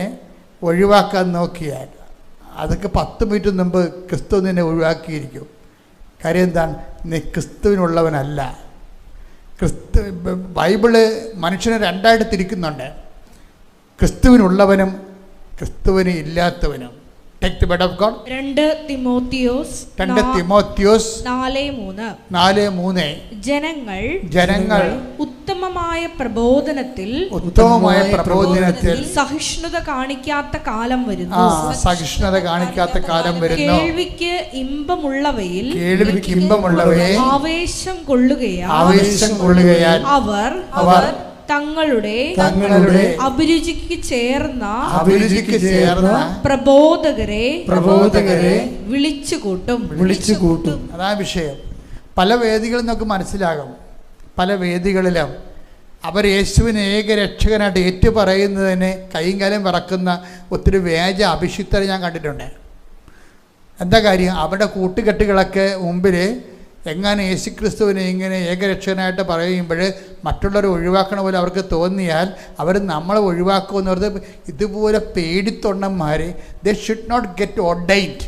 ഒഴിവാക്കാൻ നോക്കിയാൽ അതൊക്കെ 10 മിനിറ്റ് മുമ്പ് ക്രിസ്തു നിന്നെ ഒഴിവാക്കിയിരിക്കും. കാര്യം എന്താണ്? നീ ക്രിസ്തുവിനുള്ളവനല്ല. ബൈബിള് മനുഷ്യനെ രണ്ടായിട്ട് തിരിക്കുന്നുണ്ട്, ക്രിസ്തുവിനുള്ളവനും ക്രിസ്തുവിന് ഇല്ലാത്തവനും. Take the word of God. 2 Timotheos 4:3. ജനങ്ങൾ ഉത്തമമായ പ്രബോധനത്തിൽ സഹിഷ്ണുത കാണിക്കാത്ത കാലം വരുന്നു. കേൾവിക്ക് ഇമ്പമുള്ളവയെ ആവേശം കൊള്ളുകയാൽ അവർ തങ്ങളുടെ അഭിരുചിക്ക് ചേർന്ന പ്രബോധകരെ വിളിച്ചുകൂട്ടും. അതാണ് വിഷയം. പല വേദികളിൽ നമുക്ക് മനസ്സിലാകും. പല വേദികളിലും അവർ യേശുവിനെ ഏകരക്ഷകനായിട്ട് ഏറ്റുപറയുന്നതിന് കൈയും കാലം വിറക്കുന്ന ഒത്തിരി വ്യാജ അഭിഷിക്തരെ ഞാൻ കണ്ടിട്ടുണ്ട്. എന്താ കാര്യം? അവരുടെ കൂട്ടുകെട്ടുകളൊക്കെ മുമ്പിൽ എങ്ങനെ യേശുക്രിസ്തുവിനെ ഇങ്ങനെ ഏകരക്ഷകനായിട്ട് പറയുമ്പോൾ മറ്റുള്ളവരെ ഒഴിവാക്കണ പോലെ അവർക്ക് തോന്നിയാൽ അവർ നമ്മളെ ഒഴിവാക്കുമെന്ന് പറഞ്ഞത് ഇതുപോലെ പേടിത്തൊണ്ണന്മാർ they should not get ordained.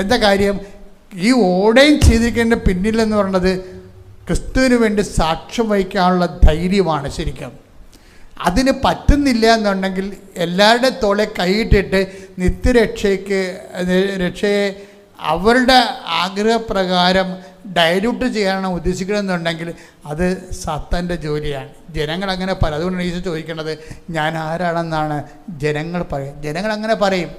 എന്താ കാര്യം? ഈ ഓർഡൈൻ ചെയ്തിരിക്കുന്നതിൻ്റെ പിന്നിലെന്ന് പറയുന്നത് ക്രിസ്തുവിന് വേണ്ടി സാക്ഷ്യം വഹിക്കാനുള്ള ധൈര്യമാണ് ശരിക്കും. അതിന് പറ്റുന്നില്ല എന്നുണ്ടെങ്കിൽ എല്ലാവരുടെ തോളെ കൈയിട്ടിട്ട് രക്ഷയെ അവരുടെ ആഗ്രഹപ്രകാരം ഡയലൂട്ട് ചെയ്യാനാണ് ഉദ്ദേശിക്കണമെന്നുണ്ടെങ്കിൽ അത് സാത്താൻ്റെ ജോലിയാണ്. ജനങ്ങളങ്ങനെ പറയും. അതുകൊണ്ടാണ് ഈശോ ചോദിക്കേണ്ടത് ഞാൻ ആരാണെന്നാണ് ജനങ്ങൾ പറയും. ജനങ്ങളങ്ങനെ പറയും.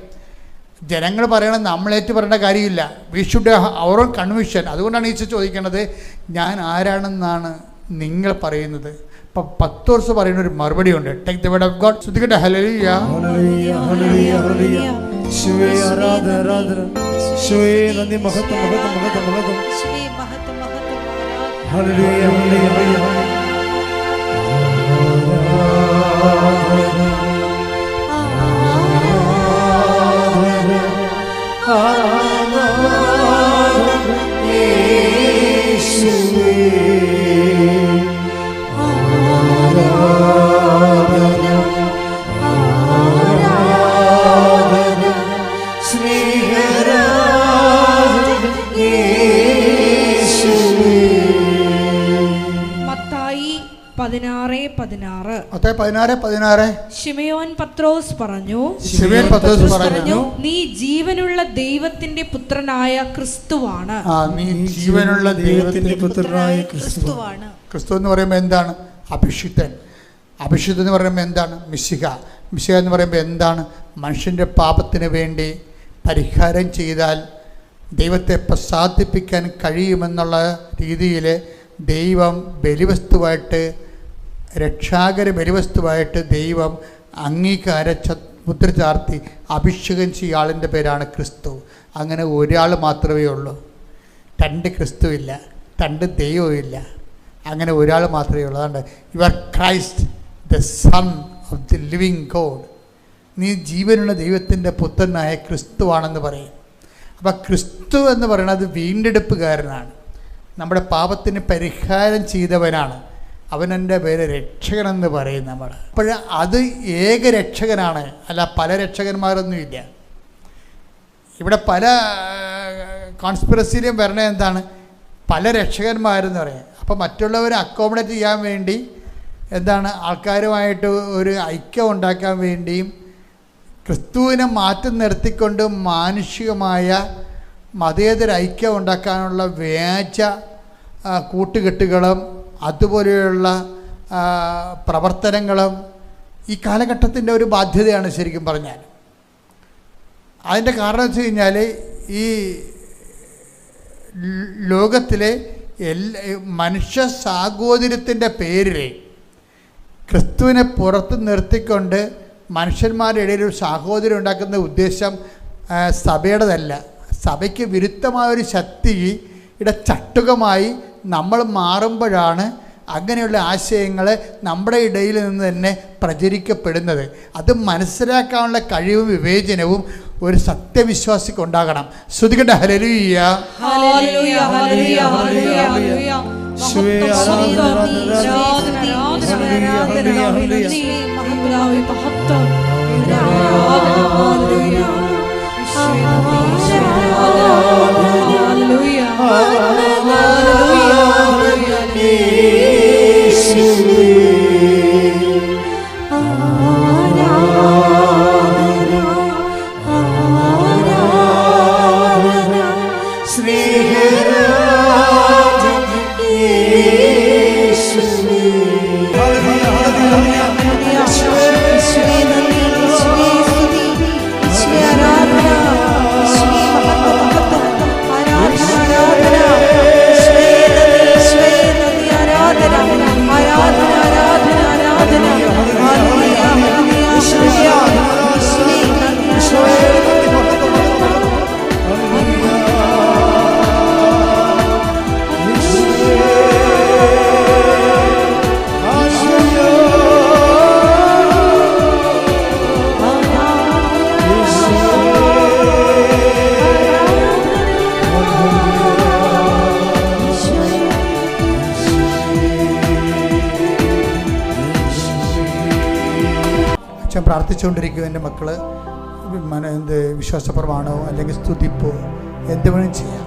ജനങ്ങൾ പറയണത് നമ്മളേറ്റ് പറയേണ്ട കാര്യമില്ല. We should have our own conviction. അതുകൊണ്ടാണ് ഈശോ ചോദിക്കേണ്ടത് ഞാൻ ആരാണെന്നാണ് നിങ്ങൾ പറയുന്നത്. ഇപ്പം 10 വർഷം പറയുന്ന ഒരു മറുപടി ഉണ്ട്. Take the word of God. ശ്രദ്ധിക്കട്ടെ. ഹല്ലേലൂയ. ശിവേ ആരാധന ആരാധന. ശിവേ നന്ദി മഹത്വം മഹത്വം മഹത്വം മഹത്വം. ഹല്ലേലൂയ ഹല്ലേലൂയ. മത്തായി 16:16. ശിമയോൻ പത്രോസ് പറഞ്ഞു, നീ ജീവനുള്ള ദൈവത്തിന്റെ പുത്രനായ ക്രിസ്തുവാണ്. നീ ജീവനുള്ള ദൈവത്തിന്റെ പുത്രനായ ക്രിസ്തുവാണ്. ക്രിസ്തു എന്ന് പറയുമ്പോൾ എന്താണ്? അഭിഷിക്തൻ. അഭിഷിക്തൻ എന്ന് പറയുമ്പോൾ എന്താണ്? മിശിഹ. മിശിഹ എന്ന് പറയുമ്പോൾ എന്താണ്? മനുഷ്യൻ്റെ പാപത്തിന് വേണ്ടി പരിഹാരം ചെയ്താൽ ദൈവത്തെ പ്രസാദിപ്പിക്കാൻ കഴിയുമെന്നുള്ള രീതിയിൽ ദൈവം ബലിവസ്തുവായിട്ട്, രക്ഷാകര ബലിവസ്തുവായിട്ട് ദൈവം അംഗീകാര മുദ്ര ചാർത്തി അഭിഷേകം ചെയ്യുന്ന ആളിൻ്റെ പേരാണ് ക്രിസ്തു. അങ്ങനെ ഒരാൾ മാത്രമേ ഉള്ളൂ. രണ്ട് ക്രിസ്തു ഇല്ല, രണ്ട് ദൈവമില്ല, അങ്ങനെ ഒരാൾ മാത്രമേ ഉള്ളൂ. അതുകൊണ്ട് you are Christ the son of the living God. നീ ജീവനുള്ള ദൈവത്തിൻ്റെ പുത്രനായ ക്രിസ്തുവാണെന്ന് പറയും. അപ്പം ക്രിസ്തു എന്ന് പറയുന്നത് വീണ്ടെടുപ്പുകാരനാണ്, നമ്മുടെ പാപത്തിന് പരിഹാരം ചെയ്തവനാണ്. അവനെൻ്റെ പേര് രക്ഷകനെന്ന് പറയും നമ്മൾ. അപ്പോൾ അത് ഏക രക്ഷകനാണ്, അല്ല പല രക്ഷകന്മാരൊന്നുമില്ല. ഇവിടെ പല കോൺസ്പിറസിയിലും വരണത് എന്താണ്, പല രക്ഷകന്മാരെന്ന് പറയും. അപ്പോൾ മറ്റുള്ളവരെ അക്കോമഡേറ്റ് ചെയ്യാൻ വേണ്ടി എന്താണ്, ആൾക്കാരുമായിട്ട് ഒരു ഐക്യം ഉണ്ടാക്കാൻ വേണ്ടിയും ക്രിസ്തുവിനെ മാറ്റി നിർത്തിക്കൊണ്ട് മാനുഷികമായ മതേതര ഐക്യം ഉണ്ടാക്കാനുള്ള വ്യാജ കൂട്ടുകെട്ടുകളും അതുപോലെയുള്ള പ്രവർത്തനങ്ങളും ഈ കാലഘട്ടത്തിൻ്റെ ഒരു ബാധ്യതയാണ് ശരിക്കും പറഞ്ഞാൽ. അതിൻ്റെ കാരണം വെച്ച് കഴിഞ്ഞാൽ ഈ ലോകത്തിലെ മനുഷ്യ സാഹോദര്യത്തിൻ്റെ പേരിൽ ക്രിസ്തുവിനെ പുറത്ത് നിർത്തിക്കൊണ്ട് മനുഷ്യന്മാരുടെ ഇടയിൽ ഒരു സാഹോദര്യം ഉണ്ടാക്കുന്ന ഉദ്ദേശം സഭയുടേതല്ല. സഭയ്ക്ക് വിരുദ്ധമായൊരു ശക്തിയുടെ ചട്ടുകമായി നമ്മൾ മാറുമ്പോഴാണ് അങ്ങനെയുള്ള ആശയങ്ങൾ നമ്മുടെ ഇടയിൽ നിന്ന് തന്നെ പ്രചരിക്കപ്പെടുന്നത്. അത് മനസ്സിലാക്കാനുള്ള കഴിവും വിവേചനവും ഒരു സത്യവിശ്വാസിക്ക് ഉണ്ടാകണം. ശ്രുതികട്ടെ ഹല്ലേലൂയ, ഹല്ലേലൂയ, ഹല്ലേലൂയ, ഹല്ലേലൂയ, ഹല്ലേലൂയ. അച്ഛൻ പ്രാർത്ഥിച്ചുകൊണ്ടിരിക്കും, എൻ്റെ മക്കൾ വിശ്വാസപ്രമാണോ അല്ലെങ്കിൽ സ്തുതിപ്പോ എന്ത് വേണം ചെയ്യാം.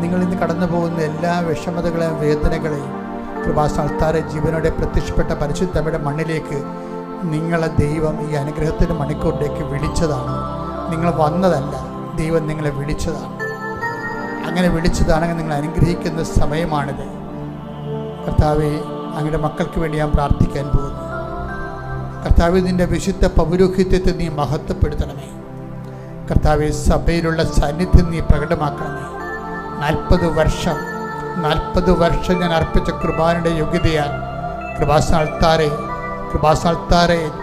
നിങ്ങളിന്ന് കടന്നു പോകുന്ന എല്ലാ വിഷമതകളെയും വേദനകളെയും കൃപാസ്ഥാനത്താരെ ജീവനോടെ പ്രത്യക്ഷപ്പെട്ട പരിശുദ്ധയുടെ മണ്ണിലേക്ക് നിങ്ങളെ ദൈവം ഈ അനുഗ്രഹത്തിൻ്റെ മണിക്കൂറിലേക്ക് വിളിച്ചതാണ്. നിങ്ങൾ വന്നതല്ല, ദൈവം നിങ്ങളെ വിളിച്ചതാണ്. അങ്ങനെ വിളിച്ചതാണെങ്കിൽ നിങ്ങൾ അനുഗ്രഹിക്കുന്ന സമയമാണിത്. കർത്താവേ, അങ്ങയുടെ മക്കൾക്ക് വേണ്ടി ഞാൻ പ്രാർത്ഥിക്കാൻ പോകുന്നു. കർത്താവേ, നിൻ്റെ വിശുദ്ധ പൗരോഹിത്യത്തെ നീ മഹത്വപ്പെടുത്തണമേ. കർത്താവേ, സഭയിലുള്ള സാന്നിധ്യം നീ പ്രകടമാക്കണമേ. 40 വർഷം ഞാൻ അർപ്പിച്ച കൃപാനയുടെ യോഗ്യതയാൽ കൃപാസ്ഥാനത്താരെ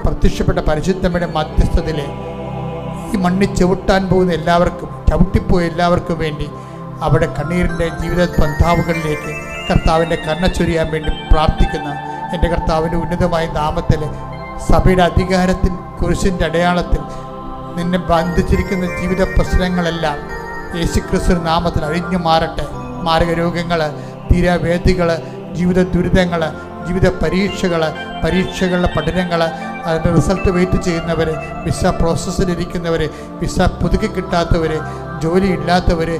പ്രത്യക്ഷപ്പെട്ട പരിശുദ്ധമ്മയുടെ മധ്യസ്ഥതയിൽ ഈ മണ്ണിൽ ചവിട്ടാൻ പോകുന്ന എല്ലാവർക്കും, ചവിട്ടിപ്പോയ എല്ലാവർക്കും വേണ്ടി അവിടെ കണ്ണീരിൻ്റെ ജീവിത ബന്ധാവുകളിലേക്ക് കർത്താവിൻ്റെ കരുണ ചൊരിയാൻ വേണ്ടി പ്രാർത്ഥിക്കുന്ന എൻ്റെ കർത്താവിൻ്റെ ഉന്നതമായ നാമത്തിൽ സഭയുടെ അധികാരത്തിൽ കുരിശിൻ്റെ അടയാളത്തിൽ നിന്നെ ബന്ധിച്ചിരിക്കുന്ന ജീവിത പ്രശ്നങ്ങളെല്ലാം യേശുക്രിസ്തു നാമത്തിൽ അഴിഞ്ഞു മാറട്ടെ. മാരകരോഗങ്ങൾ, തീരാവേദികൾ, ജീവിത ദുരിതങ്ങൾ, ജീവിത പരീക്ഷകളുടെ പഠനങ്ങൾ, അതിൻ്റെ റിസൾട്ട് വെയിറ്റ് ചെയ്യുന്നവർ, വിസ പ്രോസസ്സിലിരിക്കുന്നവർ, വിസ പുതുക്കി കിട്ടാത്തവർ, ജോലി ഇല്ലാത്തവർ,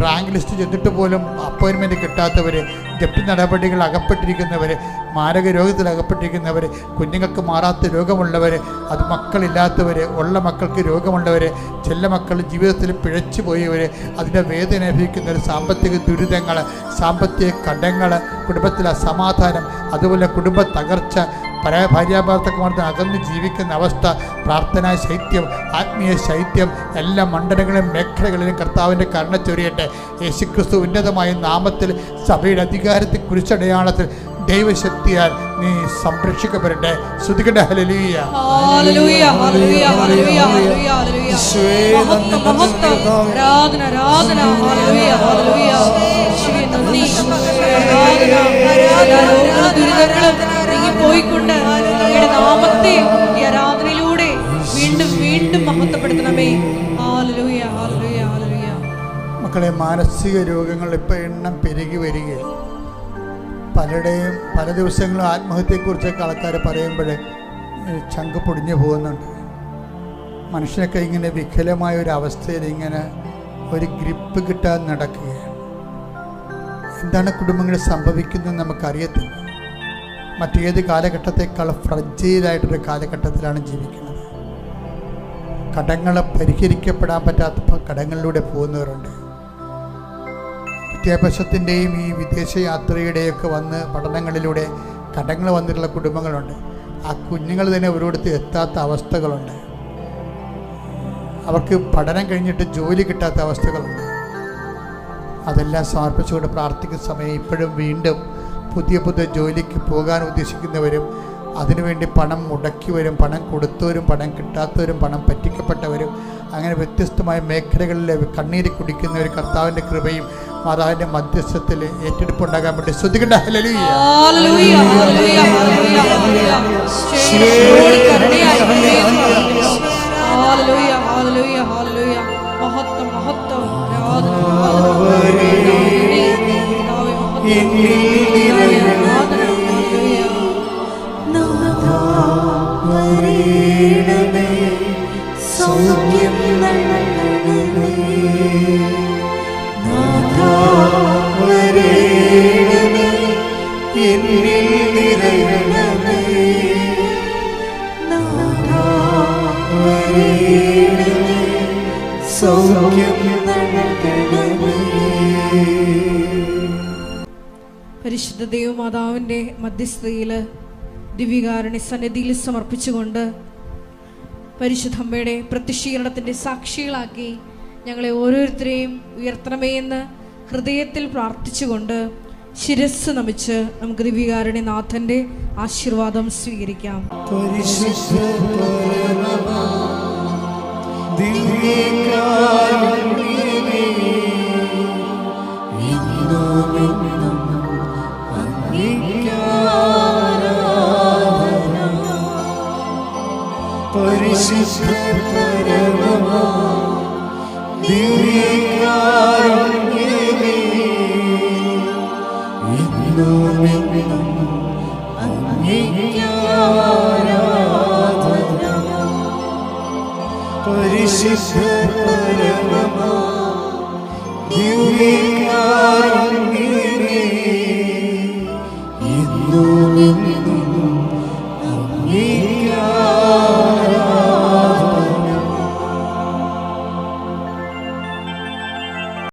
റാങ്ക് ലിസ്റ്റ് ചെന്നിട്ട് പോലും അപ്പോയിൻമെൻറ്റ് കിട്ടാത്തവർ, ജപ്തി നടപടികൾ അകപ്പെട്ടിരിക്കുന്നവർ, മാരക രോഗത്തിൽ അകപ്പെട്ടിരിക്കുന്നവർ, കുഞ്ഞുങ്ങൾക്ക് മാറാത്ത രോഗമുള്ളവർ, അത് മക്കളില്ലാത്തവർ, ഉള്ള മക്കൾക്ക് രോഗമുള്ളവർ, ചില മക്കൾ ജീവിതത്തിൽ പിഴച്ചു പോയവർ, അതിൻ്റെ വേദന അനുഭവിക്കുന്നവർ, സാമ്പത്തിക ദുരിതങ്ങൾ, സാമ്പത്തിക കടങ്ങൾ, കുടുംബത്തിലെ അസമാധാനം, അതുപോലെ കുടുംബ തകർച്ച, ഭാര്യാഭർത്തക്കുമാരത്തിന് അകന്ന് ജീവിക്കുന്ന അവസ്ഥ, പ്രാർത്ഥനാ ശൈത്യം, ആത്മീയ ശൈത്യം എല്ലാ മണ്ഡലങ്ങളിലും മേഖലകളിലും കർത്താവിൻ്റെ കരുണ ചൊരിയട്ടെ. യേശുക്രിസ്തു ഉന്നതമായ നാമത്തിൽ സഭയുടെ അധികാരത്തിൽ കുരിശടയാളത്തിൽ ദൈവശക്തിയാൽ നീ സംരക്ഷിക്കപ്പെടട്ടെ. ശ്രുതികട്ടെ. ഹല്ലേലൂയ, ഹല്ലേലൂയ, ഹല്ലേലൂയ, ഹല്ലേലൂയ, ഹല്ലേലൂയ, ഹല്ലേലൂയ. മഹത്വം, ആരാധന, ആരാധന. ഹല്ലേലൂയ, ഹല്ലേലൂയ. യേശുവേ നന്ദി. ആരാധന, ആരാധന. ദുരിതങ്ങളും നീങ്ങിപ്പോയിക്കൊണ്ട് അങ്ങയുടെ നാമത്തെ ഈ ആരാധനയിലൂടെ വീണ്ടും വീണ്ടും മഹത്വപ്പെടുത്തണമേ. ഹല്ലേലൂയ, ഹല്ലേലൂയ, ഹല്ലേലൂയ. മക്കളെ, മാനസിക രോഗങ്ങൾ ഇപ്പോൾ എണ്ണം പെരുകി വരികയാണ്. പലരുടെയും പല ദിവസങ്ങളും ആത്മഹത്യയെക്കുറിച്ചൊക്കെ ആൾക്കാർ പറയുമ്പോൾ ചങ്ക് പൊടിഞ്ഞു പോകുന്നുണ്ട്. മനുഷ്യനൊക്കെ ഇങ്ങനെ വികലമായ ഒരു അവസ്ഥയിൽ ഇങ്ങനെ ഒരു ഗ്രിപ്പ് കിട്ടാൻ നടക്കുകയാണ്. എന്താണ് കുടുംബങ്ങളിൽ സംഭവിക്കുന്നത് നമുക്കറിയത്തില്ല. മറ്റേത് കാലഘട്ടത്തേക്കാൾ ഫ്രജൈലായിട്ടൊരു കാലഘട്ടത്തിലാണ് ജീവിക്കുന്നത്. കടങ്ങൾ പരിഹരിക്കപ്പെടാൻ പറ്റാത്ത കടങ്ങളിലൂടെ പോകുന്നവരുണ്ട്. വിദ്യാഭ്യാസത്തിൻ്റെയും ഈ വിദേശ യാത്രയുടെയൊക്കെ വന്ന് പഠനങ്ങളിലൂടെ കടങ്ങൾ വന്നിട്ടുള്ള കുടുംബങ്ങളുണ്ട്. ആ കുഞ്ഞുങ്ങൾ തന്നെ ഒരിടത്ത് എത്താത്ത അവസ്ഥകളുണ്ട്. അവർക്ക് പഠനം കഴിഞ്ഞിട്ട് ജോലി കിട്ടാത്ത അവസ്ഥകളുണ്ട്. അതെല്ലാം സമർപ്പിച്ചുകൊണ്ട് പ്രാർത്ഥിക്കുന്ന സമയം ഇപ്പോഴും വീണ്ടും പുതിയ പുതിയ ജോലിക്ക് പോകാൻ ഉദ്ദേശിക്കുന്നവരും അതിനുവേണ്ടി പണം മുടക്കിയവരും പണം കൊടുത്തവരും പണം കിട്ടാത്തവരും പണം പറ്റിക്കപ്പെട്ടവരും അങ്ങനെ വ്യത്യസ്തമായ മേഖലകളിൽ കണ്ണീര് കുടിക്കുന്നവർ കർത്താവിൻ്റെ കൃപയും മാതാവിൻ്റെ മധ്യസ്ഥത്തിൽ ഏറ്റെടുപ്പുണ്ടാകാൻ വേണ്ടി ശ്രുതികട്ടെ. ഹല്ലേലൂയ, ഹല്ലേലൂയ, ഹല്ലേലൂയ, ഹല്ലേലൂയ, ഹല്ലേലൂയ. ഹല്ലേലൂയ, ഹല്ലേലൂയ, ഹല്ലേലൂയ. മഹത്വം, മഹത്വം, ആരാധന, ആരാധന. സൗഖ്യം നൽകണമേ, നാഥാ വരേണമേ, എന്നിൽ നിറയണമേ, നാഥാ വരേണമേ, സൗഖ്യം നൽകണമേ. പരിശുദ്ധ ദൈവമാതാവിൻ്റെ മധ്യസ്ഥതയിൽ ദിവ്യകാരുണ്യ സന്നിധിയിൽ സമർപ്പിച്ചുകൊണ്ട് പരിശുദ്ധ അമ്മയുടെ പ്രത്യക്ഷീകരണത്തിൻ്റെ സാക്ഷികളാക്കി ഞങ്ങളെ ഓരോരുത്തരെയും ഉയർത്തണമേ എന്ന് ഹൃദയത്തിൽ പ്രാർത്ഥിച്ചുകൊണ്ട് ശിരസ് നമിച്ച് നമുക്ക് ദിവ്യകാരുണ്യനാഥൻ്റെ ആശീർവാദം സ്വീകരിക്കാം. പരിശുദ്ധ പരമമാ ദിവ്യകാരുണ്യമേ, എന്നുമെന്നും അങ്ങേക്ക് ആരാധന. പരിശുദ്ധ പരമമാ ദിവ്യകാരുണ്യമേ, എന്നുമെന്നും